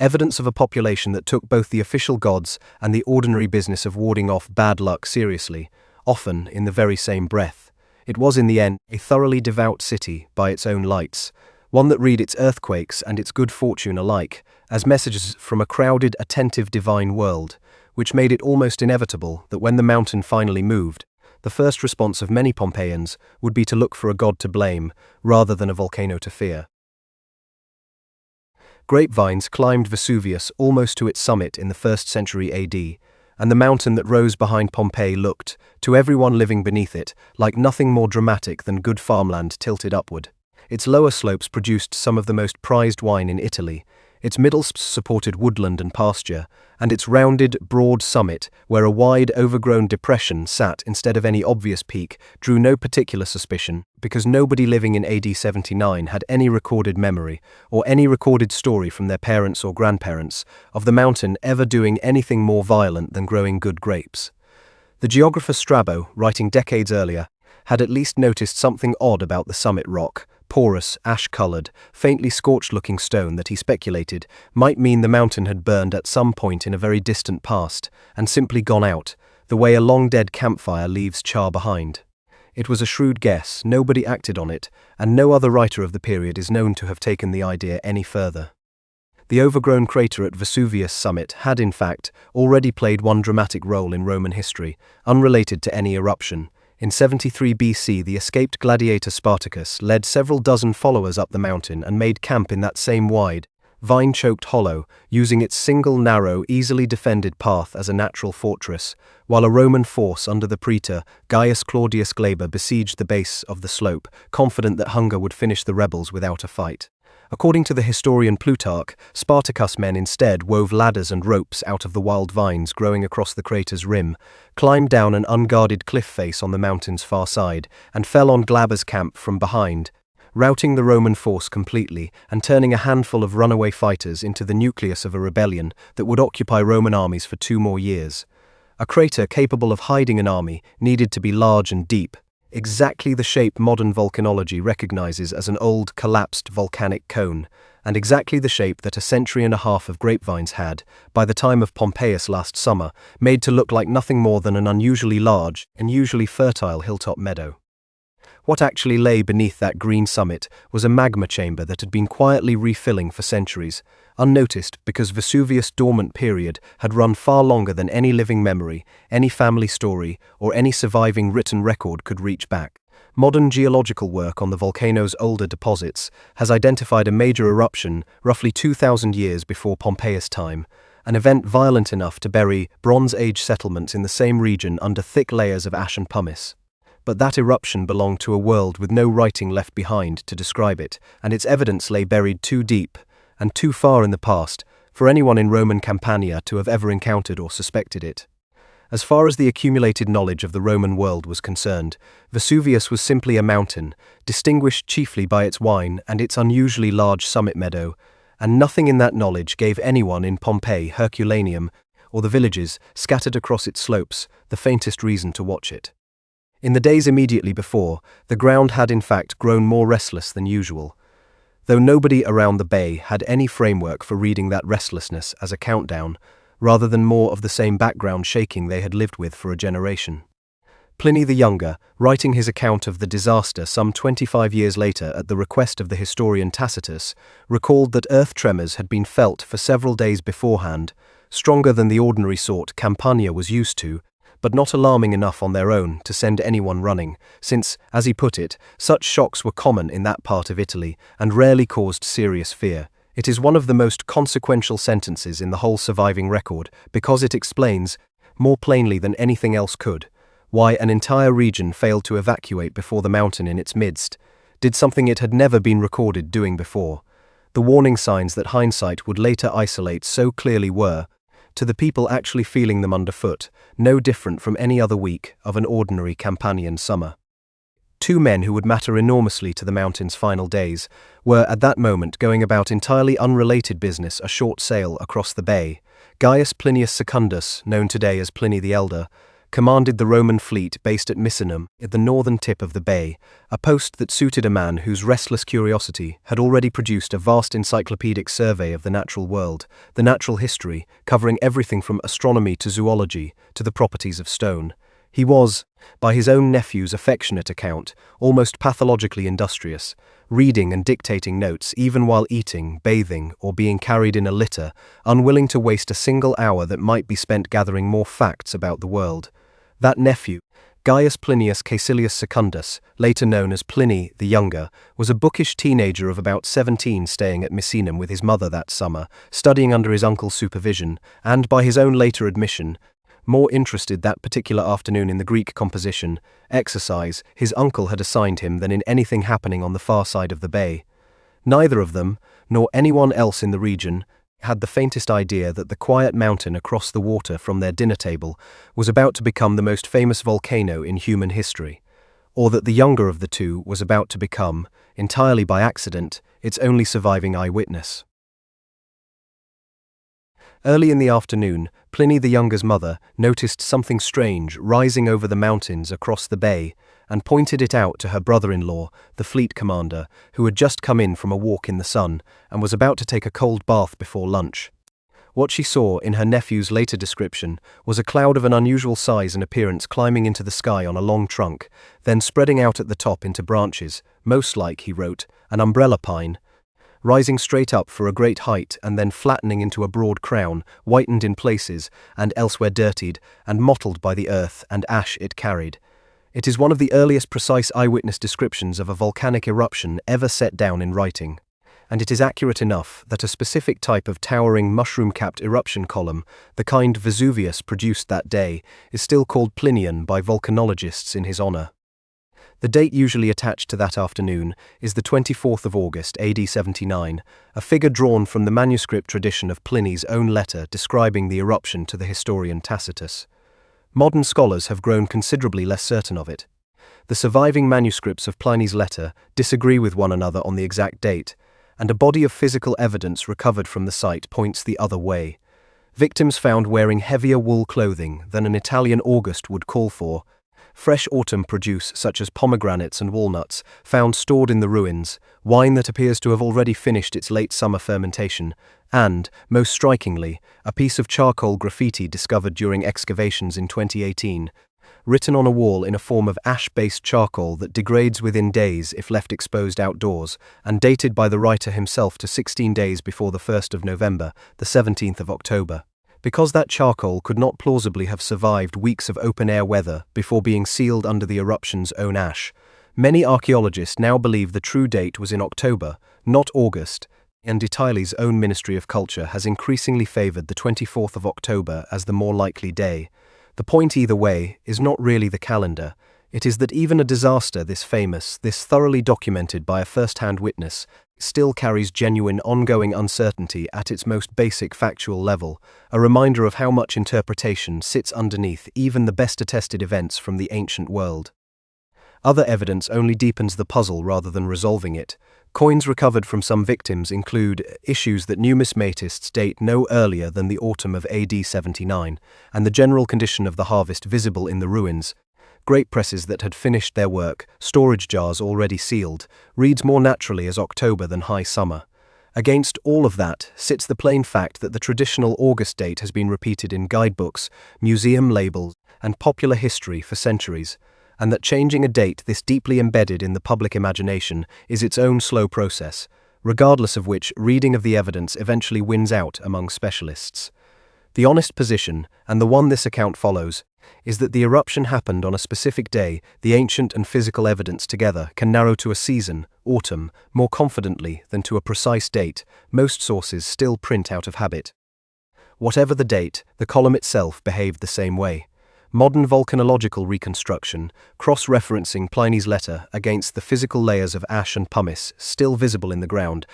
Evidence of a population that took both the official gods and the ordinary business of warding off bad luck seriously, often in the very same breath. It was in the end a thoroughly devout city by its own lights, one that read its earthquakes and its good fortune alike as messages from a crowded, attentive divine world, which made it almost inevitable that when the mountain finally moved, the first response of many Pompeians would be to look for a god to blame rather than a volcano to fear. Grapevines climbed Vesuvius almost to its summit in the 1st century AD, and the mountain that rose behind Pompeii looked, to everyone living beneath it, like nothing more dramatic than good farmland tilted upward. Its lower slopes produced some of the most prized wine in Italy, its middle supported woodland and pasture, and its rounded, broad summit, where a wide, overgrown depression sat instead of any obvious peak, drew no particular suspicion, because nobody living in AD 79 had any recorded memory, or any recorded story from their parents or grandparents, of the mountain ever doing anything more violent than growing good grapes. The geographer Strabo, writing decades earlier, had at least noticed something odd about the summit rock, porous, ash-colored, faintly scorched-looking stone that he speculated might mean the mountain had burned at some point in a very distant past and simply gone out, the way a long-dead campfire leaves char behind. It was a shrewd guess, nobody acted on it, and no other writer of the period is known to have taken the idea any further. The overgrown crater at Vesuvius summit had, in fact, already played one dramatic role in Roman history, unrelated to any eruption. In 73 BC, the escaped gladiator Spartacus led several dozen followers up the mountain and made camp in that same wide, vine-choked hollow, using its single narrow, easily defended path as a natural fortress, while a Roman force under the praetor Gaius Claudius Glaber besieged the base of the slope, confident that hunger would finish the rebels without a fight. According to the historian Plutarch, Spartacus' men instead wove ladders and ropes out of the wild vines growing across the crater's rim, climbed down an unguarded cliff face on the mountain's far side, and fell on Glaber's camp from behind, routing the Roman force completely and turning a handful of runaway fighters into the nucleus of a rebellion that would occupy Roman armies for 2 more years. A crater capable of hiding an army needed to be large and deep, exactly the shape modern volcanology recognizes as an old, collapsed volcanic cone, and exactly the shape that a century and a half of grapevines had, by the time of Pompeius last summer, made to look like nothing more than an unusually large and usually fertile hilltop meadow. What actually lay beneath that green summit was a magma chamber that had been quietly refilling for centuries, unnoticed because Vesuvius' dormant period had run far longer than any living memory, any family story, or any surviving written record could reach back. Modern geological work on the volcano's older deposits has identified a major eruption roughly 2,000 years before Pompeius' time, an event violent enough to bury Bronze Age settlements in the same region under thick layers of ash and pumice. But that eruption belonged to a world with no writing left behind to describe it, and its evidence lay buried too deep and too far in the past for anyone in Roman Campania to have ever encountered or suspected it. As far as the accumulated knowledge of the Roman world was concerned, Vesuvius was simply a mountain, distinguished chiefly by its wine and its unusually large summit meadow, and nothing in that knowledge gave anyone in Pompeii, Herculaneum, or the villages scattered across its slopes the faintest reason to watch it. In the days immediately before, the ground had in fact grown more restless than usual, though nobody around the bay had any framework for reading that restlessness as a countdown, rather than more of the same background shaking they had lived with for a generation. Pliny the Younger, writing his account of the disaster some 25 years later at the request of the historian Tacitus, recalled that earth tremors had been felt for several days beforehand, stronger than the ordinary sort Campania was used to, but not alarming enough on their own to send anyone running, since, as he put it, such shocks were common in that part of Italy and rarely caused serious fear. It is one of the most consequential sentences in the whole surviving record because it explains, more plainly than anything else could, why an entire region failed to evacuate before the mountain in its midst, did something it had never been recorded doing before. The warning signs that hindsight would later isolate so clearly were, to the people actually feeling them underfoot, no different from any other week of an ordinary Campanian summer. 2 men who would matter enormously to the mountain's final days were at that moment going about entirely unrelated business a short sail across the bay. Gaius Plinius Secundus, known today as Pliny the Elder, commanded the Roman fleet based at Misenum, at the northern tip of the bay, a post that suited a man whose restless curiosity had already produced a vast encyclopedic survey of the natural world, the natural history, covering everything from astronomy to zoology to the properties of stone. He was, by his own nephew's affectionate account, almost pathologically industrious, reading and dictating notes even while eating, bathing, or being carried in a litter, unwilling to waste a single hour that might be spent gathering more facts about the world. That nephew, Gaius Plinius Caecilius Secundus, later known as Pliny the Younger, was a bookish teenager of about 17 staying at Misenum with his mother that summer, studying under his uncle's supervision, and, by his own later admission, more interested that particular afternoon in the Greek composition, exercise, his uncle had assigned him than in anything happening on the far side of the bay. Neither of them, nor anyone else in the region, had the faintest idea that the quiet mountain across the water from their dinner table was about to become the most famous volcano in human history, or that the younger of the two was about to become, entirely by accident, its only surviving eyewitness. Early in the afternoon, Pliny the Younger's mother noticed something strange rising over the mountains across the bay and pointed it out to her brother-in-law, the fleet commander, who had just come in from a walk in the sun and was about to take a cold bath before lunch. What she saw, in her nephew's later description, was a cloud of an unusual size and appearance climbing into the sky on a long trunk, then spreading out at the top into branches, most like, he wrote, an umbrella pine. rising straight up for a great height and then flattening into a broad crown, whitened in places, and elsewhere dirtied, and mottled by the earth and ash it carried. It is one of the earliest precise eyewitness descriptions of a volcanic eruption ever set down in writing. And it is accurate enough that a specific type of towering mushroom-capped eruption column, the kind Vesuvius produced that day, is still called Plinian by volcanologists in his honor. The date usually attached to that afternoon is the 24th of August, AD 79, a figure drawn from the manuscript tradition of Pliny's own letter describing the eruption to the historian Tacitus. Modern scholars have grown considerably less certain of it. The surviving manuscripts of Pliny's letter disagree with one another on the exact date, and a body of physical evidence recovered from the site points the other way. Victims found wearing heavier wool clothing than an Italian August would call for, fresh autumn produce such as pomegranates and walnuts found stored in the ruins, wine that appears to have already finished its late summer fermentation, and, most strikingly, a piece of charcoal graffiti discovered during excavations in 2018, written on a wall in a form of ash-based charcoal that degrades within days if left exposed outdoors, and dated by the writer himself to 16 days before the 1st of November, the 17th of October. Because that charcoal could not plausibly have survived weeks of open-air weather before being sealed under the eruption's own ash, many archaeologists now believe the true date was in October, not August, and Italy's own Ministry of Culture has increasingly favored the 24th of October as the more likely day. The point either way is not really the calendar, it is that even a disaster this famous, this thoroughly documented by a first-hand witness, still carries genuine ongoing uncertainty at its most basic factual level, a reminder of how much interpretation sits underneath even the best attested events from the ancient world. Other evidence only deepens the puzzle rather than resolving it. Coins recovered from some victims include issues that numismatists date no earlier than the autumn of AD 79, and the general condition of the harvest visible in the ruins. Grape presses that had finished their work, storage jars already sealed, reads more naturally as October than high summer. Against all of that sits the plain fact that the traditional August date has been repeated in guidebooks, museum labels, and popular history for centuries, and that changing a date this deeply embedded in the public imagination is its own slow process, regardless of which reading of the evidence eventually wins out among specialists. The honest position, and the one this account follows, is that the eruption happened on a specific day. The ancient and physical evidence together can narrow to a season, autumn, more confidently than to a precise date. Most sources still print out of habit. Whatever the date, the column itself behaved the same way. Modern volcanological reconstruction, cross-referencing Pliny's letter against the physical layers of ash and pumice still visible in the ground,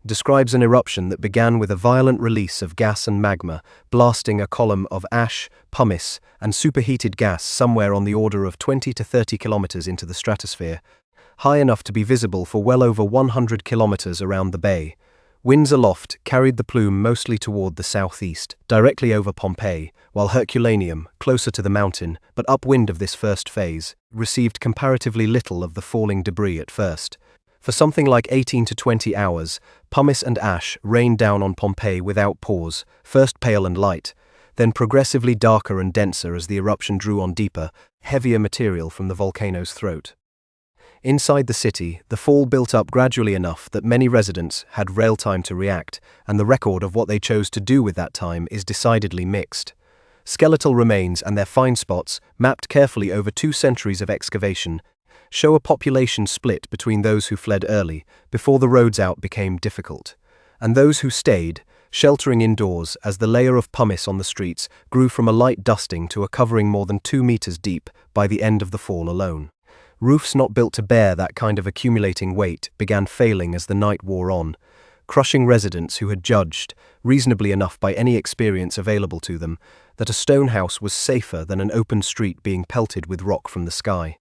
describes an eruption that began with a violent release of gas and magma, blasting a column of ash, pumice, and superheated gas somewhere on the order of 20 to 30 kilometers into the stratosphere, high enough to be visible for well over 100 kilometers around the bay. Winds aloft carried the plume mostly toward the southeast, directly over Pompeii, while Herculaneum, closer to the mountain, but upwind of this first phase, received comparatively little of the falling debris at first. For something like 18 to 20 hours, pumice and ash rained down on Pompeii without pause, first pale and light, then progressively darker and denser as the eruption drew on deeper, heavier material from the volcano's throat. Inside the city, the fall built up gradually enough that many residents had real time to react, and the record of what they chose to do with that time is decidedly mixed. Skeletal remains and their find spots, mapped carefully over 2 centuries of excavation, show a population split between those who fled early, before the roads out became difficult, and those who stayed, sheltering indoors as the layer of pumice on the streets grew from a light dusting to a covering more than 2 meters deep by the end of the fall alone. Roofs not built to bear that kind of accumulating weight began failing as the night wore on, crushing residents who had judged, reasonably enough by any experience available to them, that a stone house was safer than an open street being pelted with rock from the sky.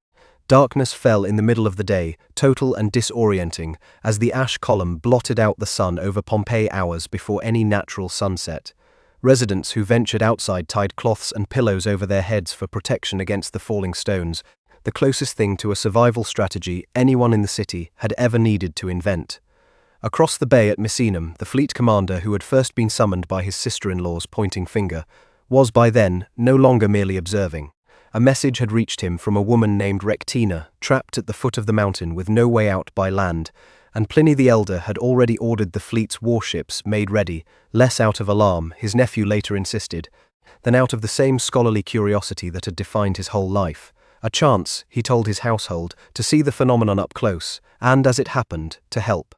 Darkness fell in the middle of the day, total and disorienting, as the ash column blotted out the sun over Pompeii hours before any natural sunset. Residents who ventured outside tied cloths and pillows over their heads for protection against the falling stones, the closest thing to a survival strategy anyone in the city had ever needed to invent. Across the bay at Misenum, the fleet commander who had first been summoned by his sister-in-law's pointing finger, was by then no longer merely observing. A message had reached him from a woman named Rectina, trapped at the foot of the mountain with no way out by land, and Pliny the Elder had already ordered the fleet's warships made ready, less out of alarm, his nephew later insisted, than out of the same scholarly curiosity that had defined his whole life. A chance, he told his household, to see the phenomenon up close, and, as it happened, to help.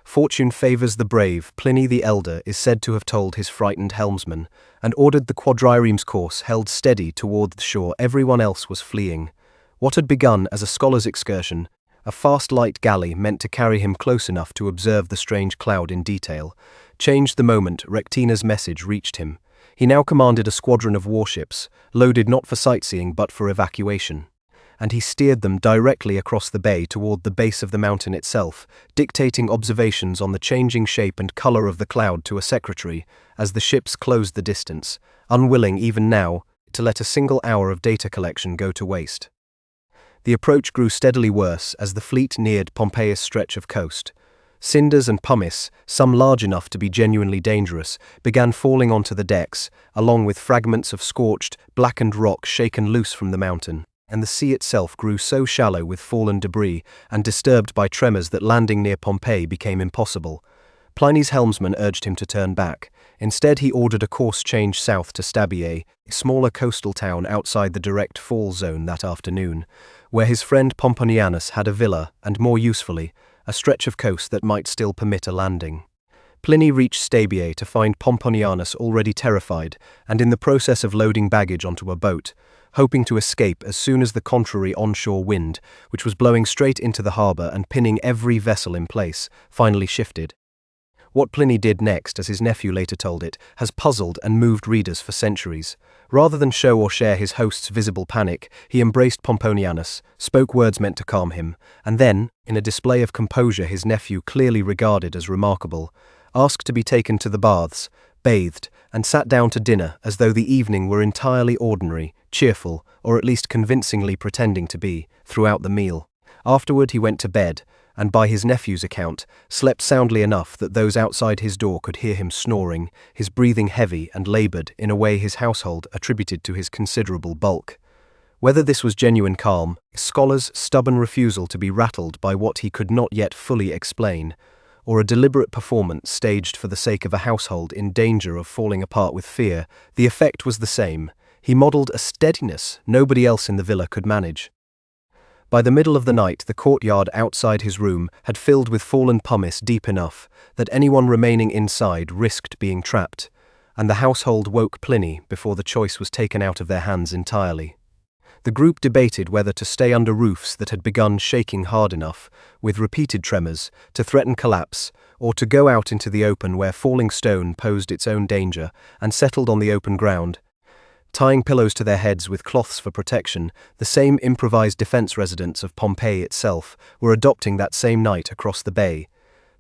Fortune favors the brave. Pliny the Elder is said to have told his frightened helmsman, and ordered the quadrireme's course held steady toward the shore. Everyone else was fleeing. What had begun as a scholar's excursion, a fast light galley meant to carry him close enough to observe the strange cloud in detail, changed the moment Rectina's message reached him. He now commanded a squadron of warships, loaded not for sightseeing but for evacuation, and he steered them directly across the bay toward the base of the mountain itself, dictating observations on the changing shape and color of the cloud to a secretary as the ships closed the distance, unwilling even now to let a single hour of data collection go to waste. The approach grew steadily worse as the fleet neared Pompeii's stretch of coast. Cinders and pumice, some large enough to be genuinely dangerous, began falling onto the decks, along with fragments of scorched, blackened rock shaken loose from the mountain, and the sea itself grew so shallow with fallen debris and disturbed by tremors that landing near Pompeii became impossible. Pliny's helmsman urged him to turn back. Instead, he ordered a course change south to Stabiae, a smaller coastal town outside the direct fall zone that afternoon, where his friend Pomponianus had a villa and, more usefully, a stretch of coast that might still permit a landing. Pliny reached Stabiae to find Pomponianus already terrified and in the process of loading baggage onto a boat, hoping to escape as soon as the contrary onshore wind, which was blowing straight into the harbour and pinning every vessel in place, finally shifted. What Pliny did next, as his nephew later told it, has puzzled and moved readers for centuries. Rather than show or share his host's visible panic, he embraced Pomponianus, spoke words meant to calm him, and then, in a display of composure his nephew clearly regarded as remarkable, asked to be taken to the baths, bathed, and sat down to dinner as though the evening were entirely ordinary, cheerful, or at least convincingly pretending to be, throughout the meal. Afterward he went to bed, and by his nephew's account, slept soundly enough that those outside his door could hear him snoring, his breathing heavy and laboured in a way his household attributed to his considerable bulk. Whether this was genuine calm, scholars' stubborn refusal to be rattled by what he could not yet fully explain, or a deliberate performance staged for the sake of a household in danger of falling apart with fear, the effect was the same. He modelled a steadiness nobody else in the villa could manage. By the middle of the night, the courtyard outside his room had filled with fallen pumice deep enough that anyone remaining inside risked being trapped, and the household woke Pliny before the choice was taken out of their hands entirely. The group debated whether to stay under roofs that had begun shaking hard enough, with repeated tremors, to threaten collapse, or to go out into the open where falling stone posed its own danger, and settled on the open ground. Tying pillows to their heads with cloths for protection, the same improvised defense residents of Pompeii itself were adopting that same night across the bay.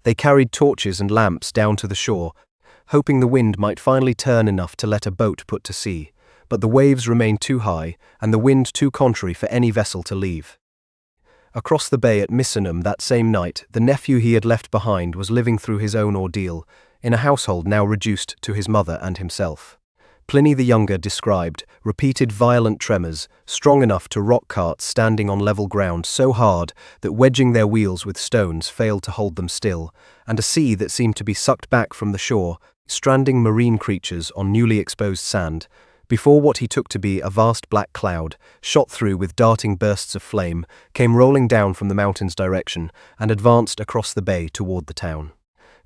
They carried torches and lamps down to the shore, hoping the wind might finally turn enough to let a boat put to sea, but the waves remained too high and the wind too contrary for any vessel to leave. Across the bay at Misenum that same night, the nephew he had left behind was living through his own ordeal, in a household now reduced to his mother and himself. Pliny the Younger described repeated violent tremors, strong enough to rock carts standing on level ground so hard that wedging their wheels with stones failed to hold them still, and a sea that seemed to be sucked back from the shore, stranding marine creatures on newly exposed sand, before what he took to be a vast black cloud, shot through with darting bursts of flame, came rolling down from the mountain's direction and advanced across the bay toward the town.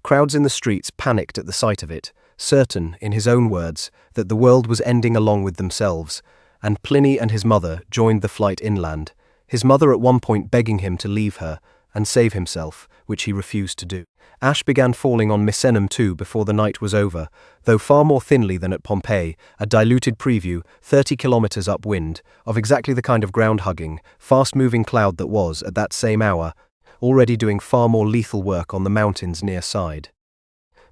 Crowds in the streets panicked at the sight of it, certain, in his own words, that the world was ending along with themselves, and Pliny and his mother joined the flight inland, his mother at one point begging him to leave her and save himself, which he refused to do. Ash began falling on Misenum too before the night was over, though far more thinly than at Pompeii, a diluted preview, 30 kilometers upwind, of exactly the kind of ground-hugging, fast-moving cloud that was, at that same hour, already doing far more lethal work on the mountain's near side.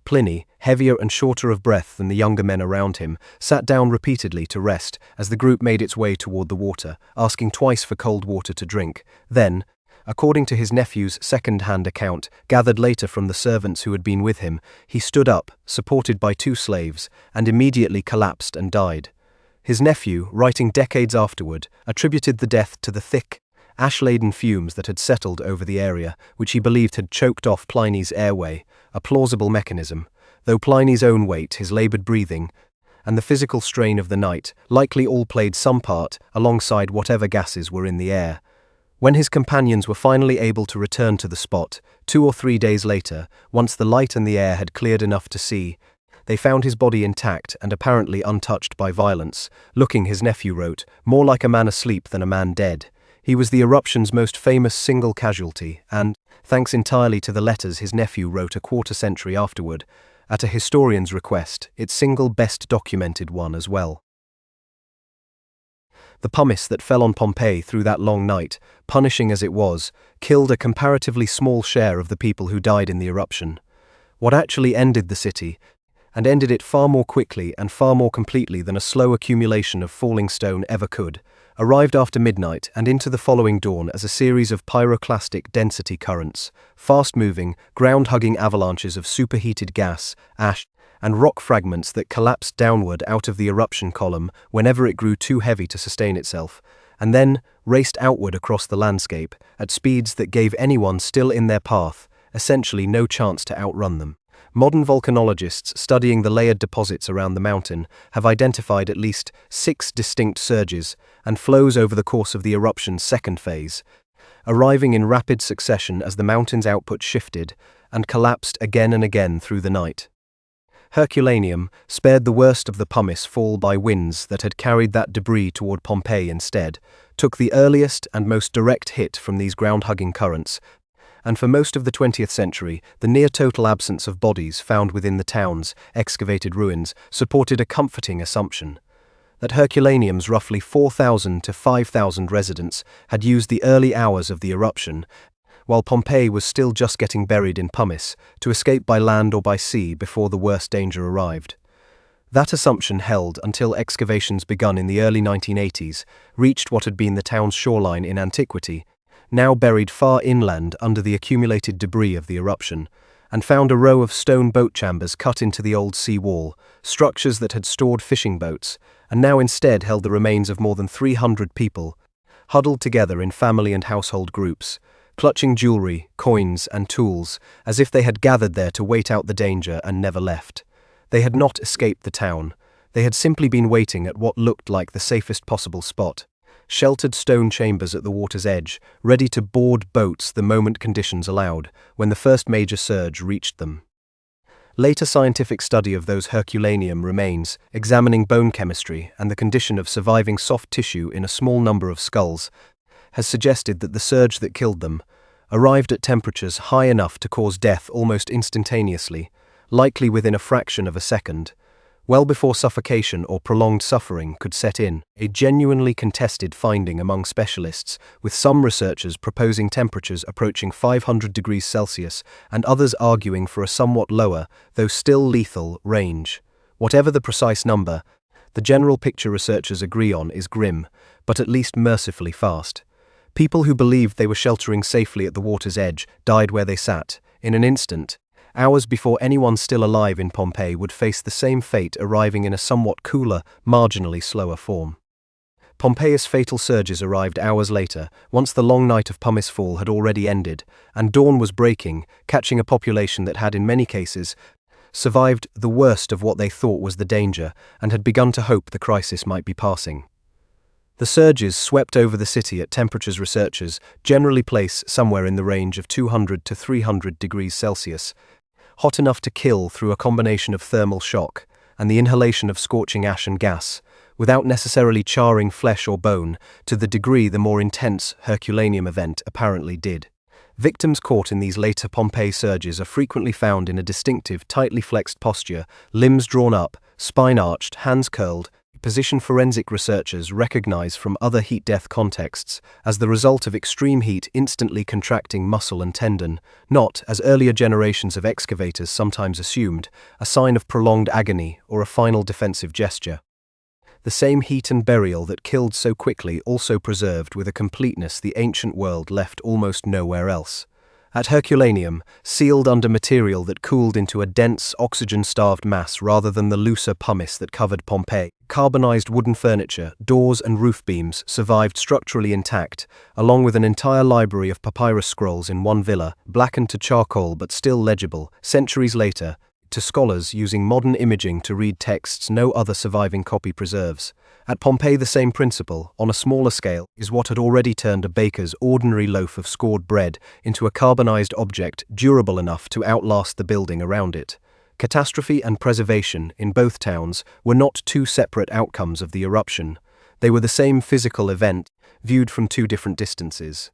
Pliny, heavier and shorter of breath than the younger men around him, sat down repeatedly to rest as the group made its way toward the water, asking twice for cold water to drink. Then, according to his nephew's second-hand account, gathered later from the servants who had been with him, he stood up, supported by 2 slaves, and immediately collapsed and died. His nephew, writing decades afterward, attributed the death to the thick ash-laden fumes that had settled over the area, which he believed had choked off Pliny's airway, a plausible mechanism, though Pliny's own weight, his labored breathing, and the physical strain of the night likely all played some part alongside whatever gases were in the air. When his companions were finally able to return to the spot, 2 or 3 days later, once the light and the air had cleared enough to see, they found his body intact and apparently untouched by violence, looking, his nephew wrote, more like a man asleep than a man dead. He was the eruption's most famous single casualty and, thanks entirely to the letters his nephew wrote a quarter-century afterward, at a historian's request, its single best documented one as well. The pumice that fell on Pompeii through that long night, punishing as it was, killed a comparatively small share of the people who died in the eruption. What actually ended the city, and ended it far more quickly and far more completely than a slow accumulation of falling stone ever could, arrived after midnight and into the following dawn as a series of pyroclastic density currents, fast-moving, ground-hugging avalanches of superheated gas, ash, and rock fragments that collapsed downward out of the eruption column whenever it grew too heavy to sustain itself, and then raced outward across the landscape at speeds that gave anyone still in their path essentially no chance to outrun them. Modern volcanologists studying the layered deposits around the mountain have identified at least 6 distinct surges and flows over the course of the eruption's second phase, arriving in rapid succession as the mountain's output shifted and collapsed again and again through the night. Herculaneum spared the worst of the pumice fall by winds that had carried that debris toward Pompeii instead, took the earliest and most direct hit from these ground-hugging currents, and for most of the 20th century, the near-total absence of bodies found within the town's excavated ruins supported a comforting assumption that Herculaneum's roughly 4,000 to 5,000 residents had used the early hours of the eruption, while Pompeii was still just getting buried in pumice, to escape by land or by sea before the worst danger arrived. That assumption held until excavations begun in the early 1980s reached what had been the town's shoreline in antiquity, now buried far inland under the accumulated debris of the eruption, and found a row of stone boat chambers cut into the old sea wall, structures that had stored fishing boats, and now instead held the remains of more than 300 people, huddled together in family and household groups, clutching jewelry, coins, and tools, as if they had gathered there to wait out the danger and never left. They had not escaped the town. They had simply been waiting at what looked like the safest possible spot. Sheltered stone chambers at the water's edge, ready to board boats the moment conditions allowed, when the first major surge reached them. Later scientific study of those Herculaneum remains, examining bone chemistry and the condition of surviving soft tissue in a small number of skulls, has suggested that the surge that killed them arrived at temperatures high enough to cause death almost instantaneously, likely within a fraction of a second, well before suffocation or prolonged suffering could set in, a genuinely contested finding among specialists, with some researchers proposing temperatures approaching 500 degrees Celsius and others arguing for a somewhat lower, though still lethal, range. Whatever the precise number, the general picture researchers agree on is grim, but at least mercifully fast. People who believed they were sheltering safely at the water's edge died where they sat, in an instant, hours before anyone still alive in Pompeii would face the same fate, arriving in a somewhat cooler, marginally slower form. Pompeii's fatal surges arrived hours later, once the long night of pumice fall had already ended, and dawn was breaking, catching a population that had in many cases survived the worst of what they thought was the danger and had begun to hope the crisis might be passing. The surges swept over the city at temperatures researchers generally place somewhere in the range of 200 to 300 degrees Celsius, hot enough to kill through a combination of thermal shock and the inhalation of scorching ash and gas, without necessarily charring flesh or bone to the degree the more intense Herculaneum event apparently did. Victims caught in these later Pompeii surges are frequently found in a distinctive, tightly flexed posture, limbs drawn up, spine arched, hands curled, position forensic researchers recognize from other heat death contexts as the result of extreme heat instantly contracting muscle and tendon, not, as earlier generations of excavators sometimes assumed, a sign of prolonged agony or a final defensive gesture. The same heat and burial that killed so quickly also preserved with a completeness the ancient world left almost nowhere else. At Herculaneum, sealed under material that cooled into a dense, oxygen-starved mass rather than the looser pumice that covered Pompeii, carbonized wooden furniture, doors and roof beams survived structurally intact, along with an entire library of papyrus scrolls in one villa, blackened to charcoal but still legible, centuries later, to scholars using modern imaging to read texts no other surviving copy preserves. At Pompeii, the same principle, on a smaller scale, is what had already turned a baker's ordinary loaf of scored bread into a carbonized object durable enough to outlast the building around it. Catastrophe and preservation, in both towns, were not two separate outcomes of the eruption. They were the same physical event, viewed from two different distances.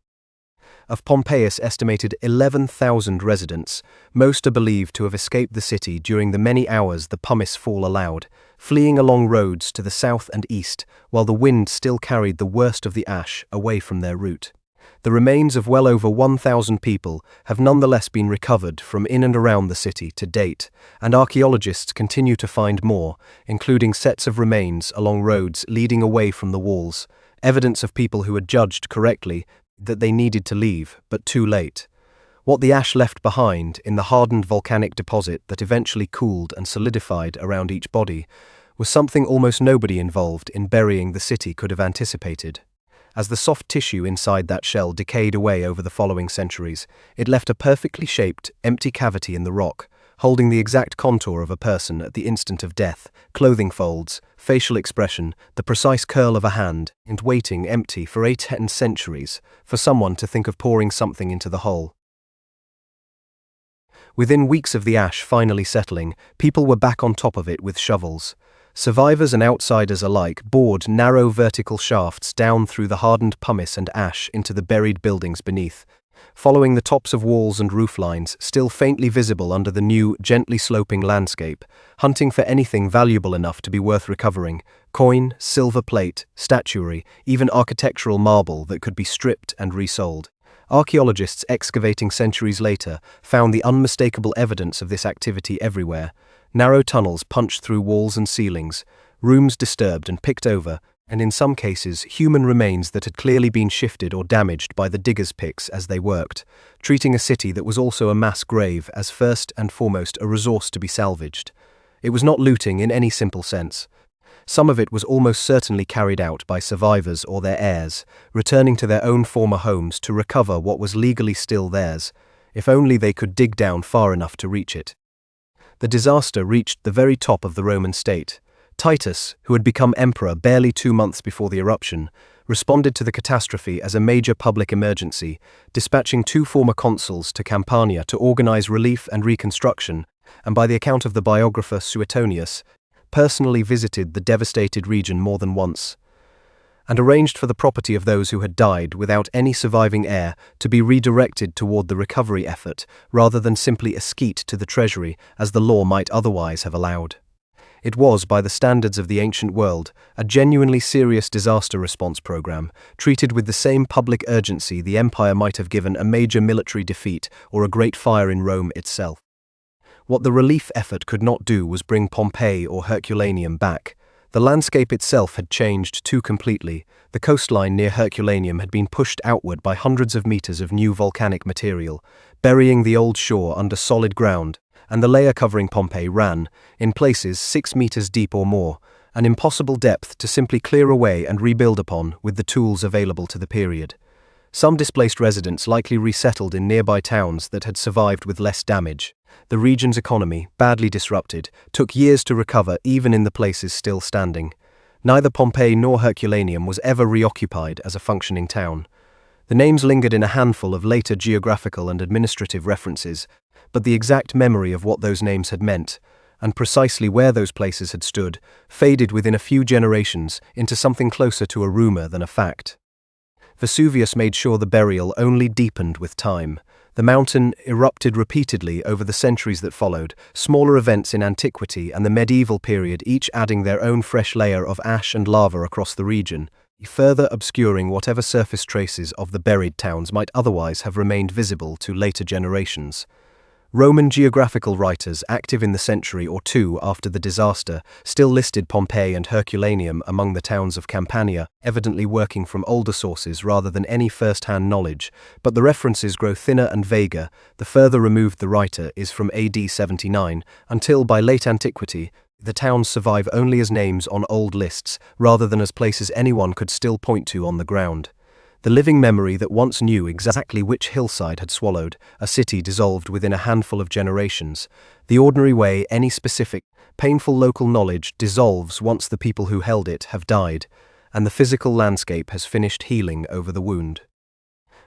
Of Pompeii's estimated 11,000 residents, most are believed to have escaped the city during the many hours the pumice fall allowed, fleeing along roads to the south and east, while the wind still carried the worst of the ash away from their route. The remains of well over 1,000 people have nonetheless been recovered from in and around the city to date, and archaeologists continue to find more, including sets of remains along roads leading away from the walls, evidence of people who had judged correctly that they needed to leave, but too late. What the ash left behind in the hardened volcanic deposit that eventually cooled and solidified around each body was something almost nobody involved in burying the city could have anticipated. As the soft tissue inside that shell decayed away over the following centuries, it left a perfectly shaped, empty cavity in the rock, holding the exact contour of a person at the instant of death, clothing folds, facial expression, the precise curl of a hand, and waiting empty for 8 centuries for someone to think of pouring something into the hole. Within weeks of the ash finally settling, people were back on top of it with shovels. Survivors and outsiders alike bored narrow vertical shafts down through the hardened pumice and ash into the buried buildings beneath, following the tops of walls and roof lines still faintly visible under the new, gently sloping landscape, hunting for anything valuable enough to be worth recovering: coin, silver plate, statuary, even architectural marble that could be stripped and resold. Archaeologists excavating centuries later found the unmistakable evidence of this activity everywhere: narrow tunnels punched through walls and ceilings, rooms disturbed and picked over, and in some cases human remains that had clearly been shifted or damaged by the diggers' picks as they worked, treating a city that was also a mass grave as first and foremost a resource to be salvaged. It was not looting in any simple sense. Some of it was almost certainly carried out by survivors or their heirs, returning to their own former homes to recover what was legally still theirs, if only they could dig down far enough to reach it. The disaster reached the very top of the Roman state. Titus, who had become emperor barely 2 months before the eruption, responded to the catastrophe as a major public emergency, dispatching 2 former consuls to Campania to organize relief and reconstruction, and by the account of the biographer Suetonius, personally visited the devastated region more than once, and arranged for the property of those who had died without any surviving heir to be redirected toward the recovery effort rather than simply escheat to the treasury as the law might otherwise have allowed. It was, by the standards of the ancient world, a genuinely serious disaster response program, treated with the same public urgency the empire might have given a major military defeat or a great fire in Rome itself. What the relief effort could not do was bring Pompeii or Herculaneum back. The landscape itself had changed too completely. The coastline near Herculaneum had been pushed outward by hundreds of meters of new volcanic material, burying the old shore under solid ground, and the layer covering Pompeii ran, in places 6 meters deep or more, an impossible depth to simply clear away and rebuild upon with the tools available to the period. Some displaced residents likely resettled in nearby towns that had survived with less damage. The region's economy, badly disrupted, took years to recover even in the places still standing. Neither Pompeii nor Herculaneum was ever reoccupied as a functioning town. The names lingered in a handful of later geographical and administrative references, but the exact memory of what those names had meant, and precisely where those places had stood, faded within a few generations into something closer to a rumor than a fact. Vesuvius made sure the burial only deepened with time. The mountain erupted repeatedly over the centuries that followed, smaller events in antiquity and the medieval period each adding their own fresh layer of ash and lava across the region, further obscuring whatever surface traces of the buried towns might otherwise have remained visible to later generations. Roman geographical writers active in the century or two after the disaster still listed Pompeii and Herculaneum among the towns of Campania, evidently working from older sources rather than any first-hand knowledge, but the references grow thinner and vaguer the further removed the writer is from AD 79, until by late antiquity, the towns survive only as names on old lists rather than as places anyone could still point to on the ground. The living memory that once knew exactly which hillside had swallowed a city dissolved within a handful of generations, the ordinary way any specific, painful local knowledge dissolves once the people who held it have died, and the physical landscape has finished healing over the wound.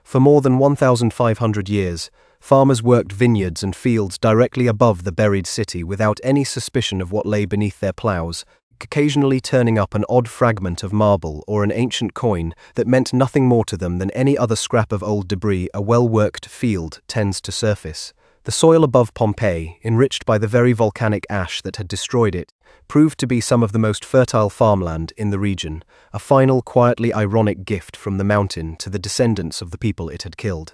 For more than 1,500 years, farmers worked vineyards and fields directly above the buried city without any suspicion of what lay beneath their plows, occasionally turning up an odd fragment of marble or an ancient coin that meant nothing more to them than any other scrap of old debris a well-worked field tends to surface. The soil above Pompeii, enriched by the very volcanic ash that had destroyed it, proved to be some of the most fertile farmland in the region, a final, quietly ironic gift from the mountain to the descendants of the people it had killed.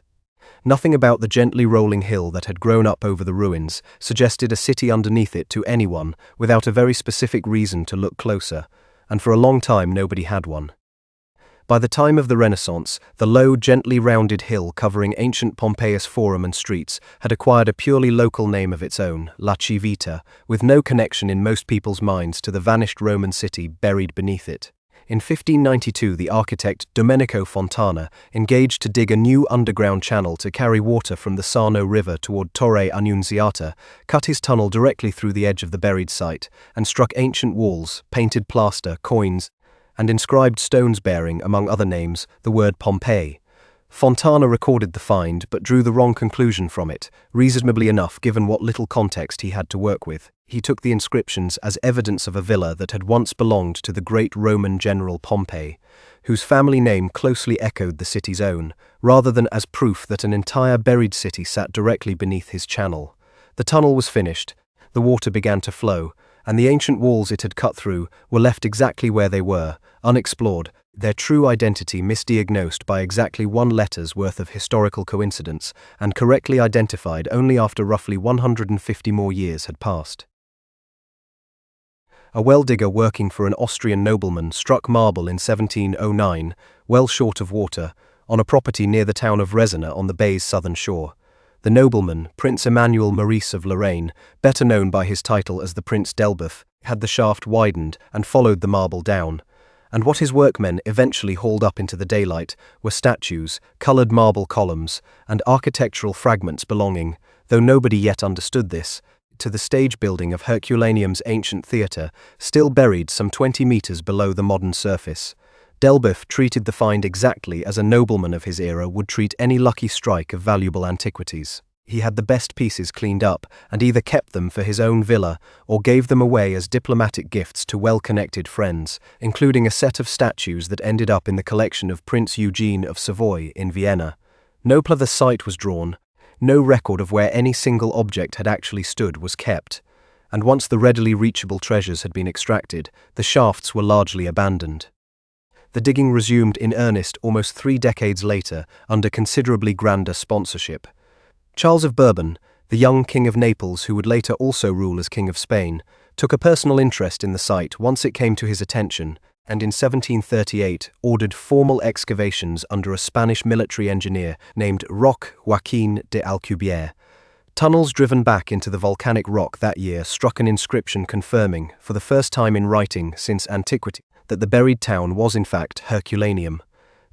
Nothing about the gently rolling hill that had grown up over the ruins suggested a city underneath it to anyone without a very specific reason to look closer, and for a long time nobody had one. By the time of the Renaissance, the low, gently rounded hill covering ancient Pompeii's forum and streets had acquired a purely local name of its own, La Civita, with no connection in most people's minds to the vanished Roman city buried beneath it. In 1592, the architect Domenico Fontana engaged to dig a new underground channel to carry water from the Sarno River toward Torre Annunziata, cut his tunnel directly through the edge of the buried site, and struck ancient walls, painted plaster, coins, and inscribed stones bearing, among other names, the word Pompeii. Fontana recorded the find but drew the wrong conclusion from it, reasonably enough given what little context he had to work with. He took the inscriptions as evidence of a villa that had once belonged to the great Roman general Pompey, whose family name closely echoed the city's own, rather than as proof that an entire buried city sat directly beneath his channel. The tunnel was finished, the water began to flow, and the ancient walls it had cut through were left exactly where they were, unexplored, their true identity misdiagnosed by exactly one letter's worth of historical coincidence, and correctly identified only after roughly 150 more years had passed. A well digger working for an Austrian nobleman struck marble in 1709, well short of water, on a property near the town of Resina on the bay's southern shore. The nobleman, Prince Emmanuel Maurice of Lorraine, better known by his title as the Prince d'Elbeuf, had the shaft widened and followed the marble down, and what his workmen eventually hauled up into the daylight were statues, coloured marble columns, and architectural fragments belonging, though nobody yet understood this, to the stage building of Herculaneum's ancient theatre, still buried some 20 metres below the modern surface. D'Elbeuf treated the find exactly as a nobleman of his era would treat any lucky strike of valuable antiquities. He had the best pieces cleaned up and either kept them for his own villa or gave them away as diplomatic gifts to well-connected friends, including a set of statues that ended up in the collection of Prince Eugene of Savoy in Vienna. No other site was drawn, no record of where any single object had actually stood was kept, and once the readily reachable treasures had been extracted, the shafts were largely abandoned. The digging resumed in earnest almost 3 decades later under considerably grander sponsorship. Charles of Bourbon, the young King of Naples who would later also rule as King of Spain, took a personal interest in the site once it came to his attention, and in 1738 ordered formal excavations under a Spanish military engineer named Roque Joaquin de Alcubierre. Tunnels driven back into the volcanic rock that year struck an inscription confirming, for the first time in writing since antiquity, that the buried town was in fact Herculaneum.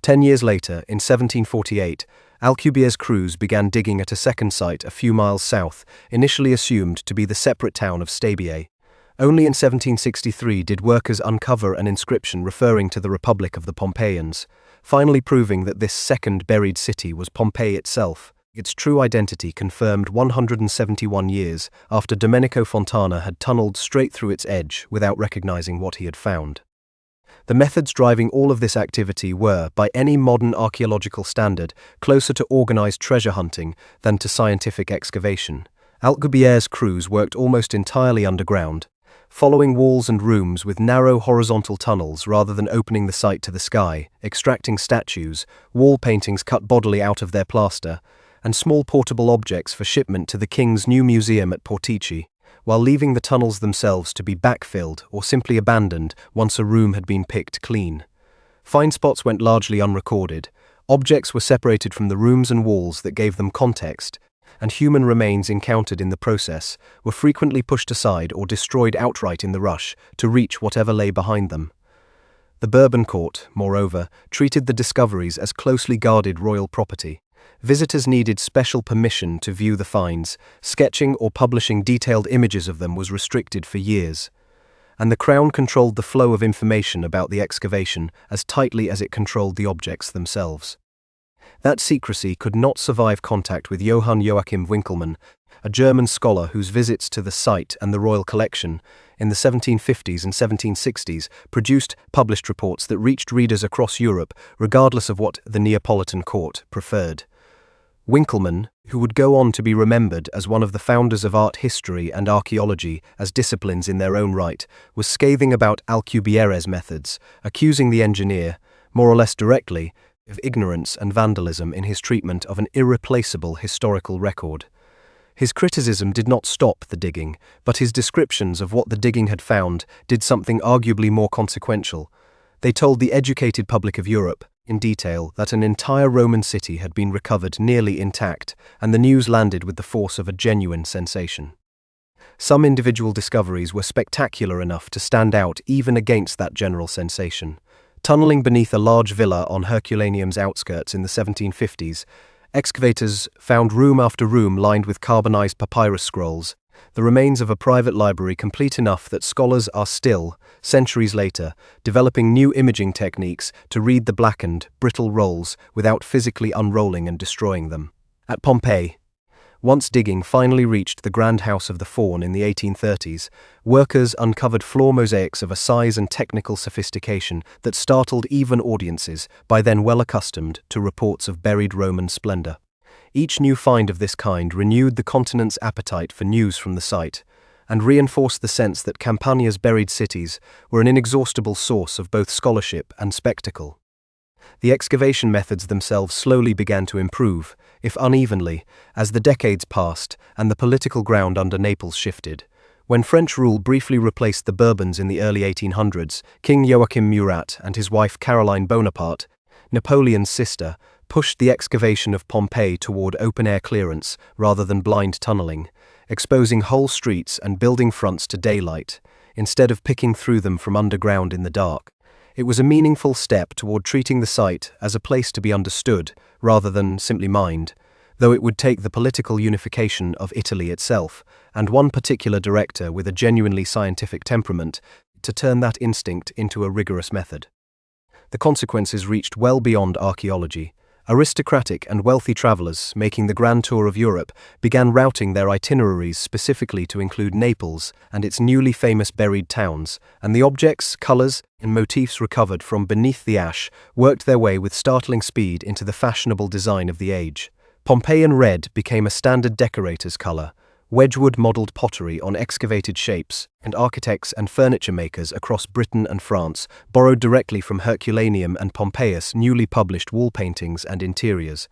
10 years later, in 1748, Alcubierre's crews began digging at a second site a few miles south, initially assumed to be the separate town of Stabiae. Only in 1763 did workers uncover an inscription referring to the Republic of the Pompeians, finally proving that this second buried city was Pompeii itself, its true identity confirmed 171 years after Domenico Fontana had tunneled straight through its edge without recognizing what he had found. The methods driving all of this activity were, by any modern archaeological standard, closer to organized treasure hunting than to scientific excavation. Alcubierre's crews worked almost entirely underground, following walls and rooms with narrow horizontal tunnels rather than opening the site to the sky, extracting statues, wall paintings cut bodily out of their plaster, and small portable objects for shipment to the king's new museum at Portici, while leaving the tunnels themselves to be backfilled or simply abandoned once a room had been picked clean. Find spots went largely unrecorded. Objects were separated from the rooms and walls that gave them context, and human remains encountered in the process were frequently pushed aside or destroyed outright in the rush to reach whatever lay behind them. The Bourbon court, moreover, treated the discoveries as closely guarded royal property. Visitors needed special permission to view the finds. Sketching or publishing detailed images of them was restricted for years, and the Crown controlled the flow of information about the excavation as tightly as it controlled the objects themselves. That secrecy could not survive contact with Johann Joachim Winckelmann, a German scholar whose visits to the site and the royal collection in the 1750s and 1760s produced published reports that reached readers across Europe regardless of what the Neapolitan court preferred. Winckelmann, who would go on to be remembered as one of the founders of art history and archaeology as disciplines in their own right, was scathing about Alcubierre's methods, accusing the engineer, more or less directly, of ignorance and vandalism in his treatment of an irreplaceable historical record. His criticism did not stop the digging, but his descriptions of what the digging had found did something arguably more consequential. They told the educated public of Europe, in detail, that an entire Roman city had been recovered nearly intact, and the news landed with the force of a genuine sensation. Some individual discoveries were spectacular enough to stand out even against that general sensation. Tunneling beneath a large villa on Herculaneum's outskirts in the 1750s, excavators found room after room lined with carbonized papyrus scrolls, the remains of a private library complete enough that scholars are still, centuries later, developing new imaging techniques to read the blackened, brittle rolls without physically unrolling and destroying them. At Pompeii, once digging finally reached the Grand House of the Faun in the 1830s, workers uncovered floor mosaics of a size and technical sophistication that startled even audiences by then well accustomed to reports of buried Roman splendor. Each new find of this kind renewed the continent's appetite for news from the site, and reinforced the sense that Campania's buried cities were an inexhaustible source of both scholarship and spectacle. The excavation methods themselves slowly began to improve, if unevenly, as the decades passed and the political ground under Naples shifted. When French rule briefly replaced the Bourbons in the early 1800s, King Joachim Murat and his wife Caroline Bonaparte, Napoleon's sister, pushed the excavation of Pompeii toward open-air clearance rather than blind tunneling, exposing whole streets and building fronts to daylight, instead of picking through them from underground in the dark. It was a meaningful step toward treating the site as a place to be understood, rather than simply mined, though it would take the political unification of Italy itself, and one particular director with a genuinely scientific temperament, to turn that instinct into a rigorous method. The consequences reached well beyond archaeology. Aristocratic and wealthy travelers making the grand tour of Europe began routing their itineraries specifically to include Naples and its newly famous buried towns, and the objects, colors, and motifs recovered from beneath the ash worked their way with startling speed into the fashionable design of the age. Pompeian red became a standard decorator's color. Wedgwood-modelled pottery on excavated shapes, and architects and furniture makers across Britain and France borrowed directly from Herculaneum and Pompeius newly published wall paintings and interiors.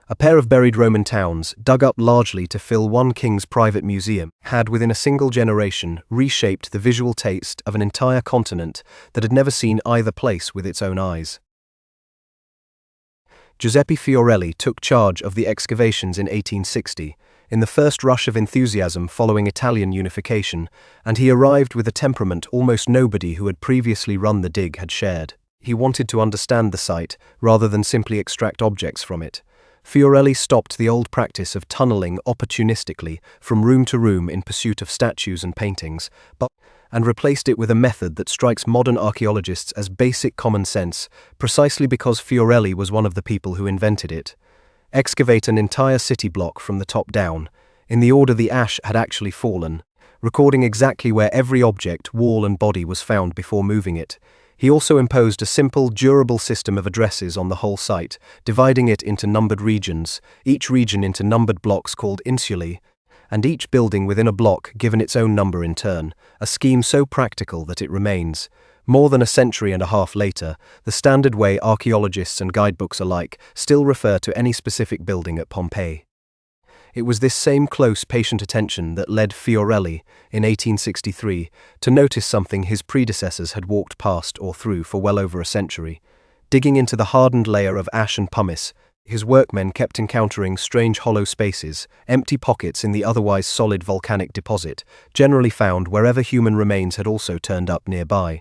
A pair of buried Roman towns, dug up largely to fill one king's private museum, had within a single generation reshaped the visual taste of an entire continent that had never seen either place with its own eyes. Giuseppe Fiorelli took charge of the excavations in 1860, in the first rush of enthusiasm following Italian unification, and he arrived with a temperament almost nobody who had previously run the dig had shared. He wanted to understand the site, rather than simply extract objects from it. Fiorelli stopped the old practice of tunneling opportunistically from room to room in pursuit of statues and paintings, and replaced it with a method that strikes modern archaeologists as basic common sense, precisely because Fiorelli was one of the people who invented it. Excavate an entire city block from the top down, in the order the ash had actually fallen, recording exactly where every object, wall and body was found before moving it. He also imposed a simple, durable system of addresses on the whole site, dividing it into numbered regions, each region into numbered blocks called insulae, and each building within a block given its own number in turn, a scheme so practical that it remains. More than a century and a half later, the standard way archaeologists and guidebooks alike still refer to any specific building at Pompeii. It was this same close, patient attention that led Fiorelli, in 1863, to notice something his predecessors had walked past or through for well over a century. Digging into the hardened layer of ash and pumice, his workmen kept encountering strange hollow spaces, empty pockets in the otherwise solid volcanic deposit, generally found wherever human remains had also turned up nearby.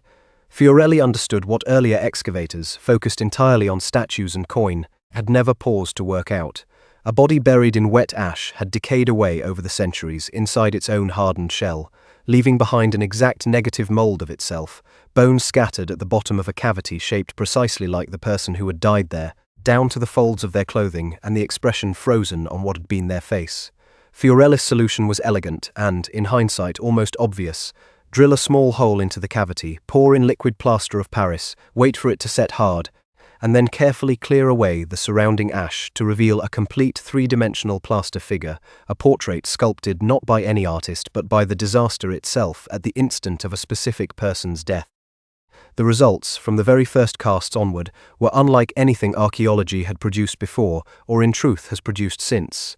Fiorelli understood what earlier excavators, focused entirely on statues and coin, had never paused to work out. A body buried in wet ash had decayed away over the centuries inside its own hardened shell, leaving behind an exact negative mold of itself, bones scattered at the bottom of a cavity shaped precisely like the person who had died there, down to the folds of their clothing and the expression frozen on what had been their face. Fiorelli's solution was elegant and, in hindsight, almost obvious. Drill a small hole into the cavity, pour in liquid plaster of Paris, wait for it to set hard, and then carefully clear away the surrounding ash to reveal a complete three-dimensional plaster figure, a portrait sculpted not by any artist but by the disaster itself at the instant of a specific person's death. The results, from the very first casts onward, were unlike anything archaeology had produced before, or in truth has produced since.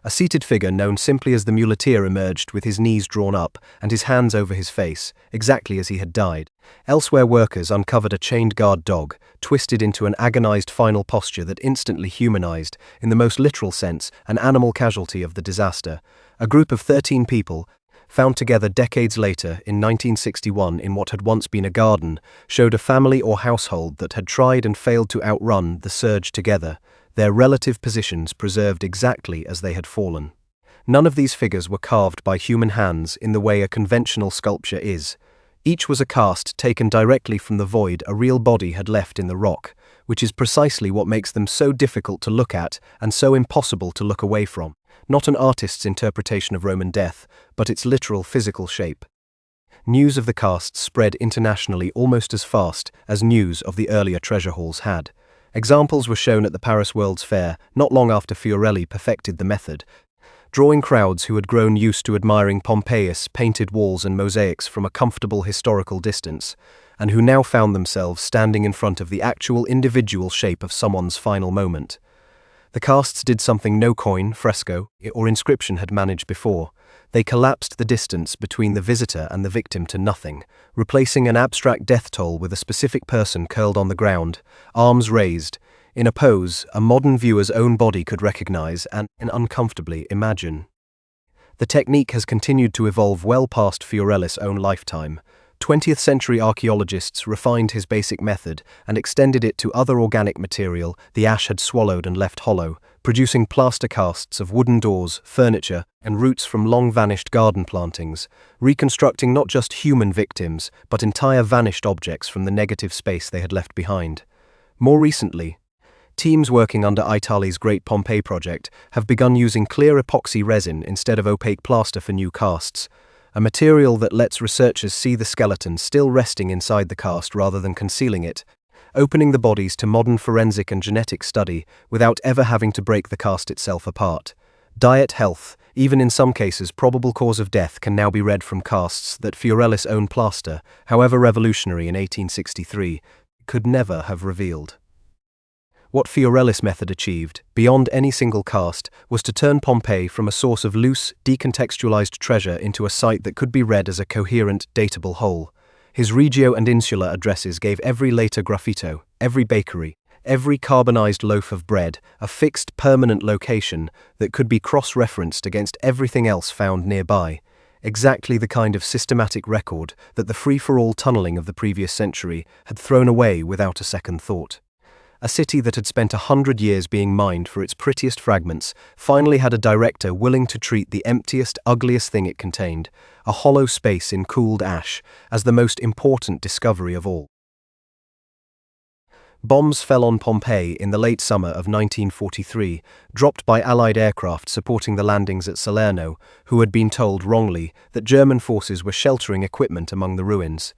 A seated figure known simply as the muleteer emerged with his knees drawn up and his hands over his face, exactly as he had died. Elsewhere workers uncovered a chained guard dog, twisted into an agonized final posture that instantly humanized, in the most literal sense, an animal casualty of the disaster. A group of 13 people, found together decades later in 1961 in what had once been a garden, showed a family or household that had tried and failed to outrun the surge together, their relative positions preserved exactly as they had fallen. None of these figures were carved by human hands in the way a conventional sculpture is. Each was a cast taken directly from the void a real body had left in the rock, which is precisely what makes them so difficult to look at and so impossible to look away from. Not an artist's interpretation of Roman death, but its literal physical shape. News of the casts spread internationally almost as fast as news of the earlier treasure halls had. Examples were shown at the Paris World's Fair not long after Fiorelli perfected the method, drawing crowds who had grown used to admiring Pompeii's painted walls and mosaics from a comfortable historical distance, and who now found themselves standing in front of the actual individual shape of someone's final moment. The casts did something no coin, fresco, or inscription had managed before. They collapsed the distance between the visitor and the victim to nothing, replacing an abstract death toll with a specific person curled on the ground, arms raised, in a pose a modern viewer's own body could recognize and uncomfortably imagine. The technique has continued to evolve well past Fiorelli's own lifetime. 20th century archaeologists refined his basic method and extended it to other organic material the ash had swallowed and left hollow, producing plaster casts of wooden doors, furniture, and roots from long-vanished garden plantings, reconstructing not just human victims, but entire vanished objects from the negative space they had left behind. More recently, teams working under Italy's Great Pompeii project have begun using clear epoxy resin instead of opaque plaster for new casts, a material that lets researchers see the skeleton still resting inside the cast rather than concealing it, opening the bodies to modern forensic and genetic study without ever having to break the cast itself apart. Diet, health, even in some cases probable cause of death can now be read from casts that Fiorelli's own plaster, however revolutionary in 1863, could never have revealed. What Fiorelli's method achieved, beyond any single cast, was to turn Pompeii from a source of loose, decontextualized treasure into a site that could be read as a coherent, datable whole. His Regio and Insula addresses gave every later graffito, every bakery, every carbonized loaf of bread a fixed, permanent location that could be cross-referenced against everything else found nearby, exactly the kind of systematic record that the free-for-all tunneling of the previous century had thrown away without a second thought. A city that had spent 100 years being mined for its prettiest fragments finally had a director willing to treat the emptiest, ugliest thing it contained, a hollow space in cooled ash, as the most important discovery of all. Bombs fell on Pompeii in the late summer of 1943, dropped by Allied aircraft supporting the landings at Salerno, who had been told wrongly that German forces were sheltering equipment among the ruins.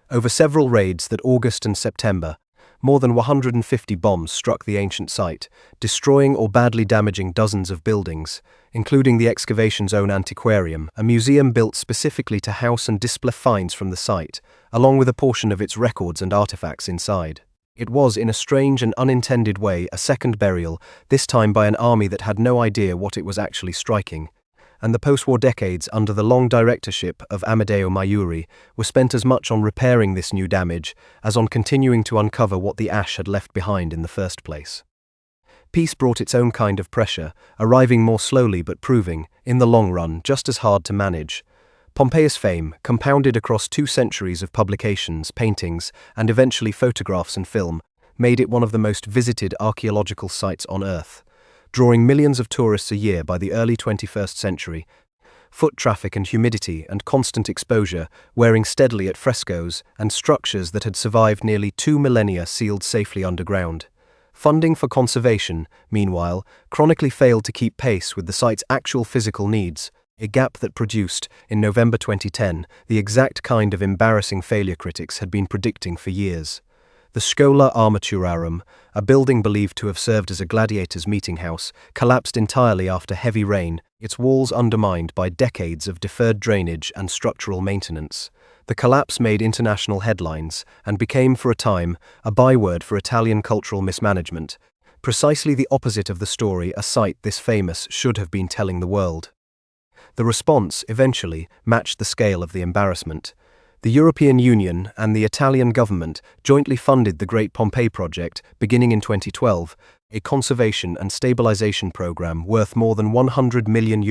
Over several raids that August and September, More than 150 bombs struck the ancient site, destroying or badly damaging dozens of buildings, including the excavation's own antiquarium, a museum built specifically to house and display finds from the site, along with a portion of its records and artifacts inside. It was, in a strange and unintended way, a second burial, this time by an army that had no idea what it was actually striking. And the post-war decades under the long directorship of Amedeo Maiuri were spent as much on repairing this new damage as on continuing to uncover what the ash had left behind in the first place. Peace brought its own kind of pressure, arriving more slowly but proving, in the long run, just as hard to manage. Pompeii's fame, compounded across 2 centuries of publications, paintings, and eventually photographs and film, made it one of the most visited archaeological sites on Earth. Drawing millions of tourists a year by the early 21st century, foot traffic and humidity and constant exposure wearing steadily at frescoes and structures that had survived nearly 2 millennia sealed safely underground. Funding for conservation, meanwhile, chronically failed to keep pace with the site's actual physical needs, a gap that produced, in November 2010, the exact kind of embarrassing failure critics had been predicting for years. The Schola Armaturarum, a building believed to have served as a gladiator's meeting house, collapsed entirely after heavy rain, its walls undermined by decades of deferred drainage and structural maintenance. The collapse made international headlines and became, for a time, a byword for Italian cultural mismanagement, precisely the opposite of the story a site this famous should have been telling the world. The response, eventually, matched the scale of the embarrassment. The European Union and the Italian government jointly funded the Great Pompeii project beginning in 2012, a conservation and stabilization program worth more than €100 million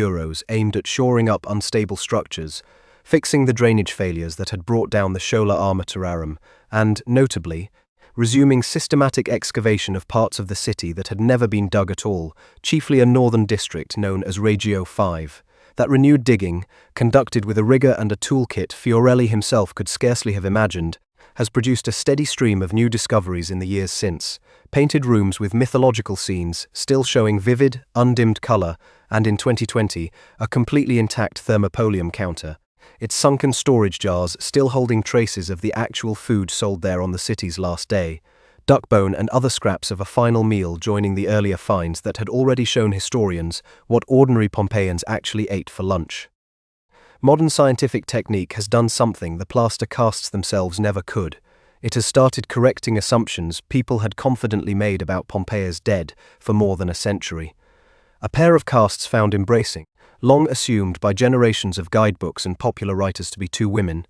aimed at shoring up unstable structures, fixing the drainage failures that had brought down the Schola Armaturarum, and, notably, resuming systematic excavation of parts of the city that had never been dug at all, chiefly a northern district known as Regio 5. That renewed digging, conducted with a rigor and a toolkit Fiorelli himself could scarcely have imagined, has produced a steady stream of new discoveries in the years since, painted rooms with mythological scenes still showing vivid, undimmed color, and in 2020, a completely intact thermopolium counter, its sunken storage jars still holding traces of the actual food sold there on the city's last day, duckbone and other scraps of a final meal joining the earlier finds that had already shown historians what ordinary Pompeians actually ate for lunch. Modern scientific technique has done something the plaster casts themselves never could. It has started correcting assumptions people had confidently made about Pompeii's dead for more than a century. A pair of casts found embracing, long assumed by generations of guidebooks and popular writers to be 2 women,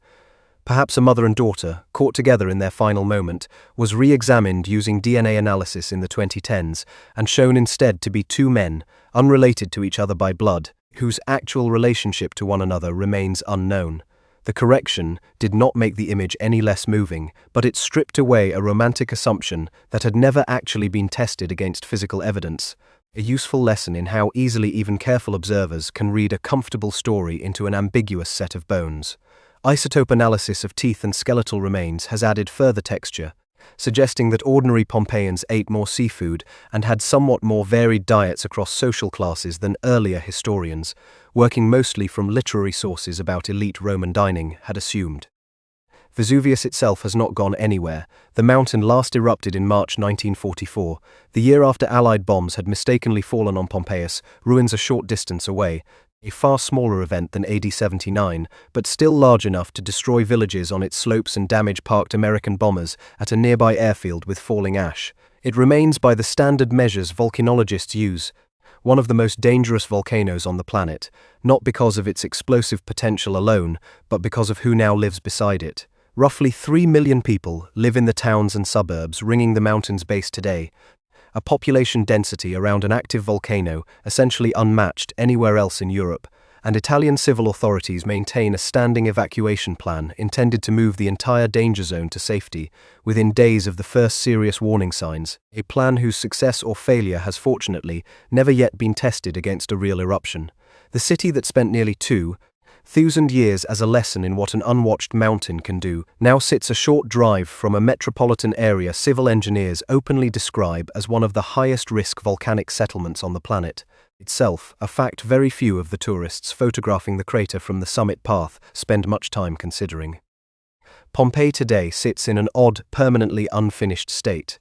perhaps a mother and daughter, caught together in their final moment, was re-examined using DNA analysis in the 2010s and shown instead to be 2 men, unrelated to each other by blood, whose actual relationship to one another remains unknown. The correction did not make the image any less moving, but it stripped away a romantic assumption that had never actually been tested against physical evidence, a useful lesson in how easily even careful observers can read a comfortable story into an ambiguous set of bones. Isotope analysis of teeth and skeletal remains has added further texture, suggesting that ordinary Pompeians ate more seafood and had somewhat more varied diets across social classes than earlier historians, working mostly from literary sources about elite Roman dining, had assumed. Vesuvius itself has not gone anywhere. The mountain last erupted in March 1944, the year after Allied bombs had mistakenly fallen on Pompeius, ruins a short distance away, a far smaller event than AD 79, but still large enough to destroy villages on its slopes and damage parked American bombers at a nearby airfield with falling ash. It remains, by the standard measures volcanologists use, one of the most dangerous volcanoes on the planet, not because of its explosive potential alone, but because of who now lives beside it. Roughly 3 million people live in the towns and suburbs ringing the mountain's base today, a population density around an active volcano essentially unmatched anywhere else in Europe, and Italian civil authorities maintain a standing evacuation plan intended to move the entire danger zone to safety within days of the first serious warning signs, a plan whose success or failure has fortunately never yet been tested against a real eruption. The city that spent nearly 2,000 years as a lesson in what an unwatched mountain can do, now sits a short drive from a metropolitan area civil engineers openly describe as one of the highest-risk volcanic settlements on the planet, itself a fact very few of the tourists photographing the crater from the summit path spend much time considering. Pompeii today sits in an odd, permanently unfinished state.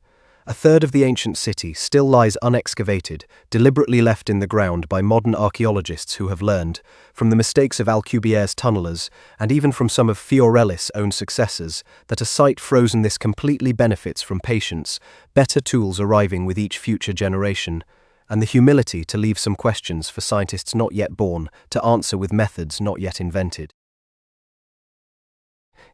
A third of the ancient city still lies unexcavated, deliberately left in the ground by modern archaeologists who have learned, from the mistakes of Alcubierre's tunnelers, and even from some of Fiorelli's own successors, that a site frozen this completely benefits from patience, better tools arriving with each future generation, and the humility to leave some questions for scientists not yet born to answer with methods not yet invented.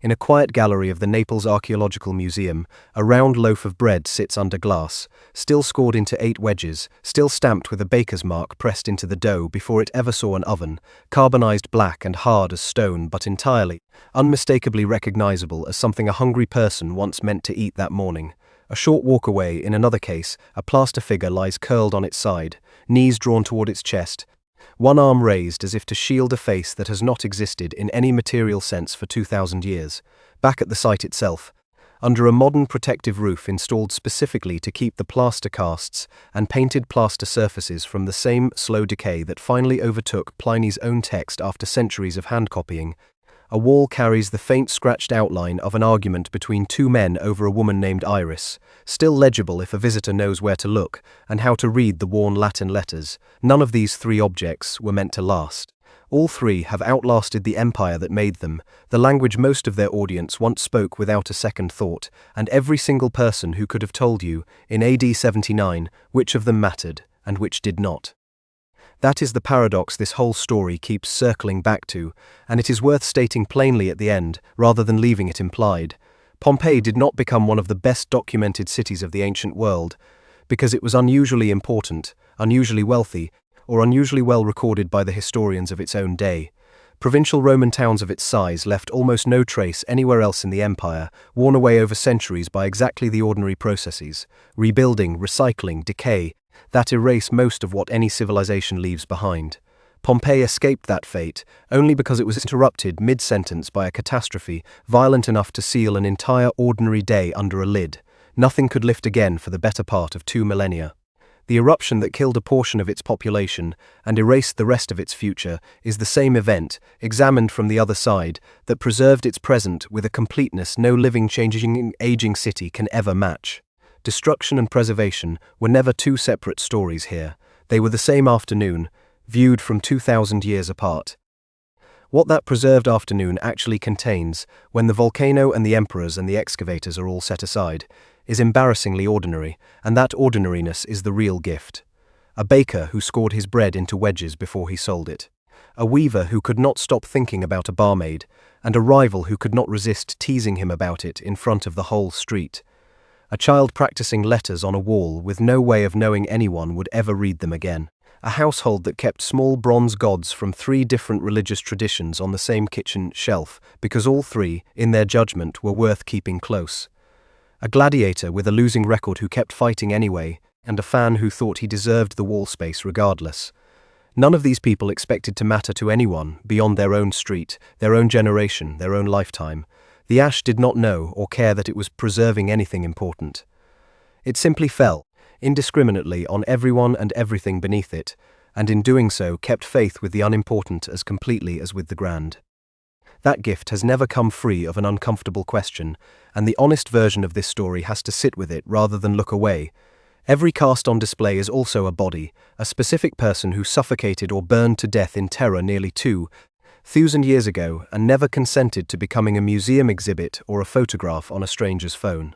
In a quiet gallery of the Naples Archaeological Museum, a round loaf of bread sits under glass, still scored into 8 wedges, still stamped with a baker's mark pressed into the dough before it ever saw an oven, carbonized black and hard as stone but entirely, unmistakably recognizable as something a hungry person once meant to eat that morning. A short walk away, in another case, a plaster figure lies curled on its side, knees drawn toward its chest, one arm raised as if to shield a face that has not existed in any material sense for 2,000 years. Back at the site itself, under a modern protective roof installed specifically to keep the plaster casts and painted plaster surfaces from the same slow decay that finally overtook Pliny's own text after centuries of hand copying, a wall carries the faint scratched outline of an argument between 2 men over a woman named Iris, still legible if a visitor knows where to look and how to read the worn Latin letters. None of these 3 objects were meant to last. All 3 have outlasted the empire that made them, the language most of their audience once spoke without a second thought, and every single person who could have told you, in AD 79, which of them mattered and which did not. That is the paradox this whole story keeps circling back to, and it is worth stating plainly at the end, rather than leaving it implied. Pompeii did not become one of the best documented cities of the ancient world, because it was unusually important, unusually wealthy, or unusually well recorded by the historians of its own day. Provincial Roman towns of its size left almost no trace anywhere else in the empire, worn away over centuries by exactly the ordinary processes, rebuilding, recycling, decay, that erase most of what any civilization leaves behind. Pompeii escaped that fate only because it was interrupted mid-sentence by a catastrophe violent enough to seal an entire ordinary day under a lid. Nothing could lift again for the better part of 2 millennia. The eruption that killed a portion of its population and erased the rest of its future is the same event, examined from the other side, that preserved its present with a completeness no living, changing, aging city can ever match. Destruction and preservation were never 2 separate stories here. They were the same afternoon, viewed from 2,000 years apart. What that preserved afternoon actually contains, when the volcano and the emperors and the excavators are all set aside, is embarrassingly ordinary, and that ordinariness is the real gift. A baker who scored his bread into wedges before he sold it. A weaver who could not stop thinking about a barmaid, and a rival who could not resist teasing him about it in front of the whole street. A child practicing letters on a wall with no way of knowing anyone would ever read them again. A household that kept small bronze gods from 3 different religious traditions on the same kitchen shelf because all 3, in their judgment, were worth keeping close. A gladiator with a losing record who kept fighting anyway, and a fan who thought he deserved the wall space regardless. None of these people expected to matter to anyone beyond their own street, their own generation, their own lifetime. The ash did not know or care that it was preserving anything important. It simply fell, indiscriminately, on everyone and everything beneath it, and in doing so kept faith with the unimportant as completely as with the grand. That gift has never come free of an uncomfortable question, and the honest version of this story has to sit with it rather than look away. Every cast on display is also a body, a specific person who suffocated or burned to death in terror nearly 2,000 years ago and never consented to becoming a museum exhibit or a photograph on a stranger's phone.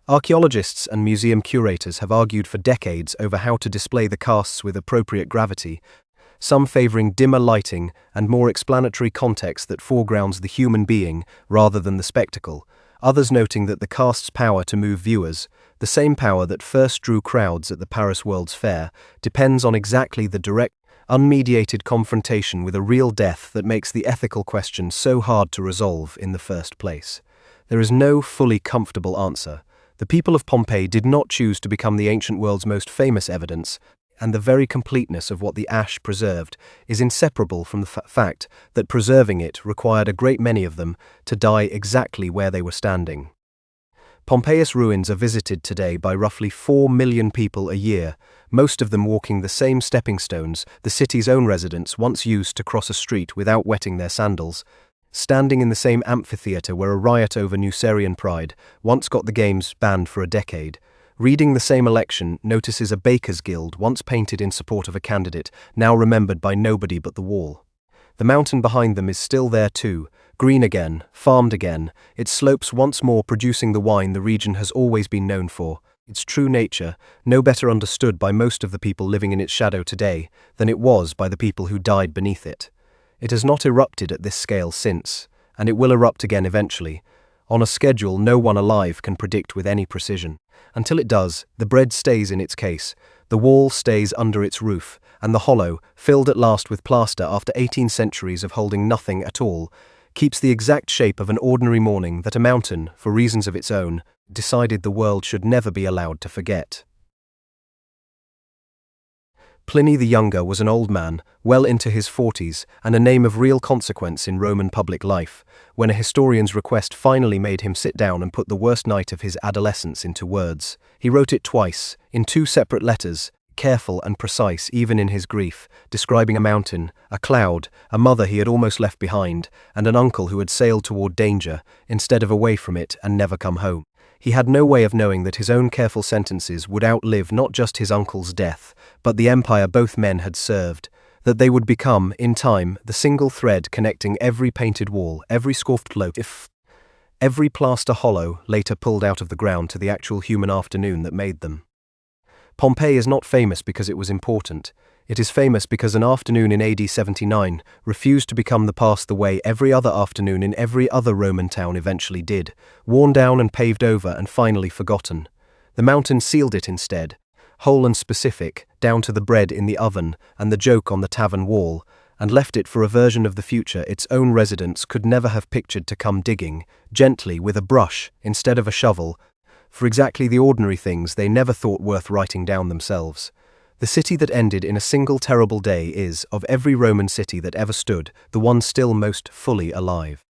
Archaeologists and museum curators have argued for decades over how to display the casts with appropriate gravity, some favoring dimmer lighting and more explanatory context that foregrounds the human being rather than the spectacle, others noting that the cast's power to move viewers, the same power that first drew crowds at the Paris World's Fair, depends on exactly the direct, unmediated confrontation with a real death that makes the ethical question so hard to resolve in the first place. There is no fully comfortable answer. The people of Pompeii did not choose to become the ancient world's most famous evidence, and the very completeness of what the ash preserved is inseparable from the fact that preserving it required a great many of them to die exactly where they were standing. Pompeii's ruins are visited today by roughly 4 million people a year, most of them walking the same stepping stones the city's own residents once used to cross a street without wetting their sandals. standing in the same amphitheatre where a riot over Nucerian pride once got the games banned for a decade. Reading the same election notices a baker's guild once painted in support of a candidate, now remembered by nobody but the wall. The mountain behind them is still there too, green again, farmed again, its slopes once more producing the wine the region has always been known for, its true nature, no better understood by most of the people living in its shadow today than it was by the people who died beneath it. It has not erupted at this scale since, and it will erupt again eventually, on a schedule no one alive can predict with any precision. Until it does, the bread stays in its case, the wall stays under its roof, and the hollow, filled at last with plaster after 18 centuries of holding nothing at all, keeps the exact shape of an ordinary morning that a mountain, for reasons of its own, decided the world should never be allowed to forget. Pliny the Younger was an old man, well into his 40s, and a name of real consequence in Roman public life, when a historian's request finally made him sit down and put the worst night of his adolescence into words. He wrote it twice, in 2 separate letters, careful and precise even in his grief, describing a mountain, a cloud, a mother he had almost left behind, and an uncle who had sailed toward danger, instead of away from it and never come home. He had no way of knowing that his own careful sentences would outlive not just his uncle's death, but the empire both men had served, that they would become, in time, the single thread connecting every painted wall, every scoffed loaf, every plaster hollow later pulled out of the ground to the actual human afternoon that made them. Pompeii is not famous because it was important. It is famous because an afternoon in AD 79 refused to become the way every other afternoon in every other Roman town eventually did, worn down and paved over and finally forgotten. The mountain sealed it instead, whole and specific, down to the bread in the oven and the joke on the tavern wall, and left it for a version of the future its own residents could never have pictured to come digging, gently with a brush instead of a shovel, for exactly the ordinary things they never thought worth writing down themselves. The city that ended in a single terrible day is, of every Roman city that ever stood, the one still most fully alive.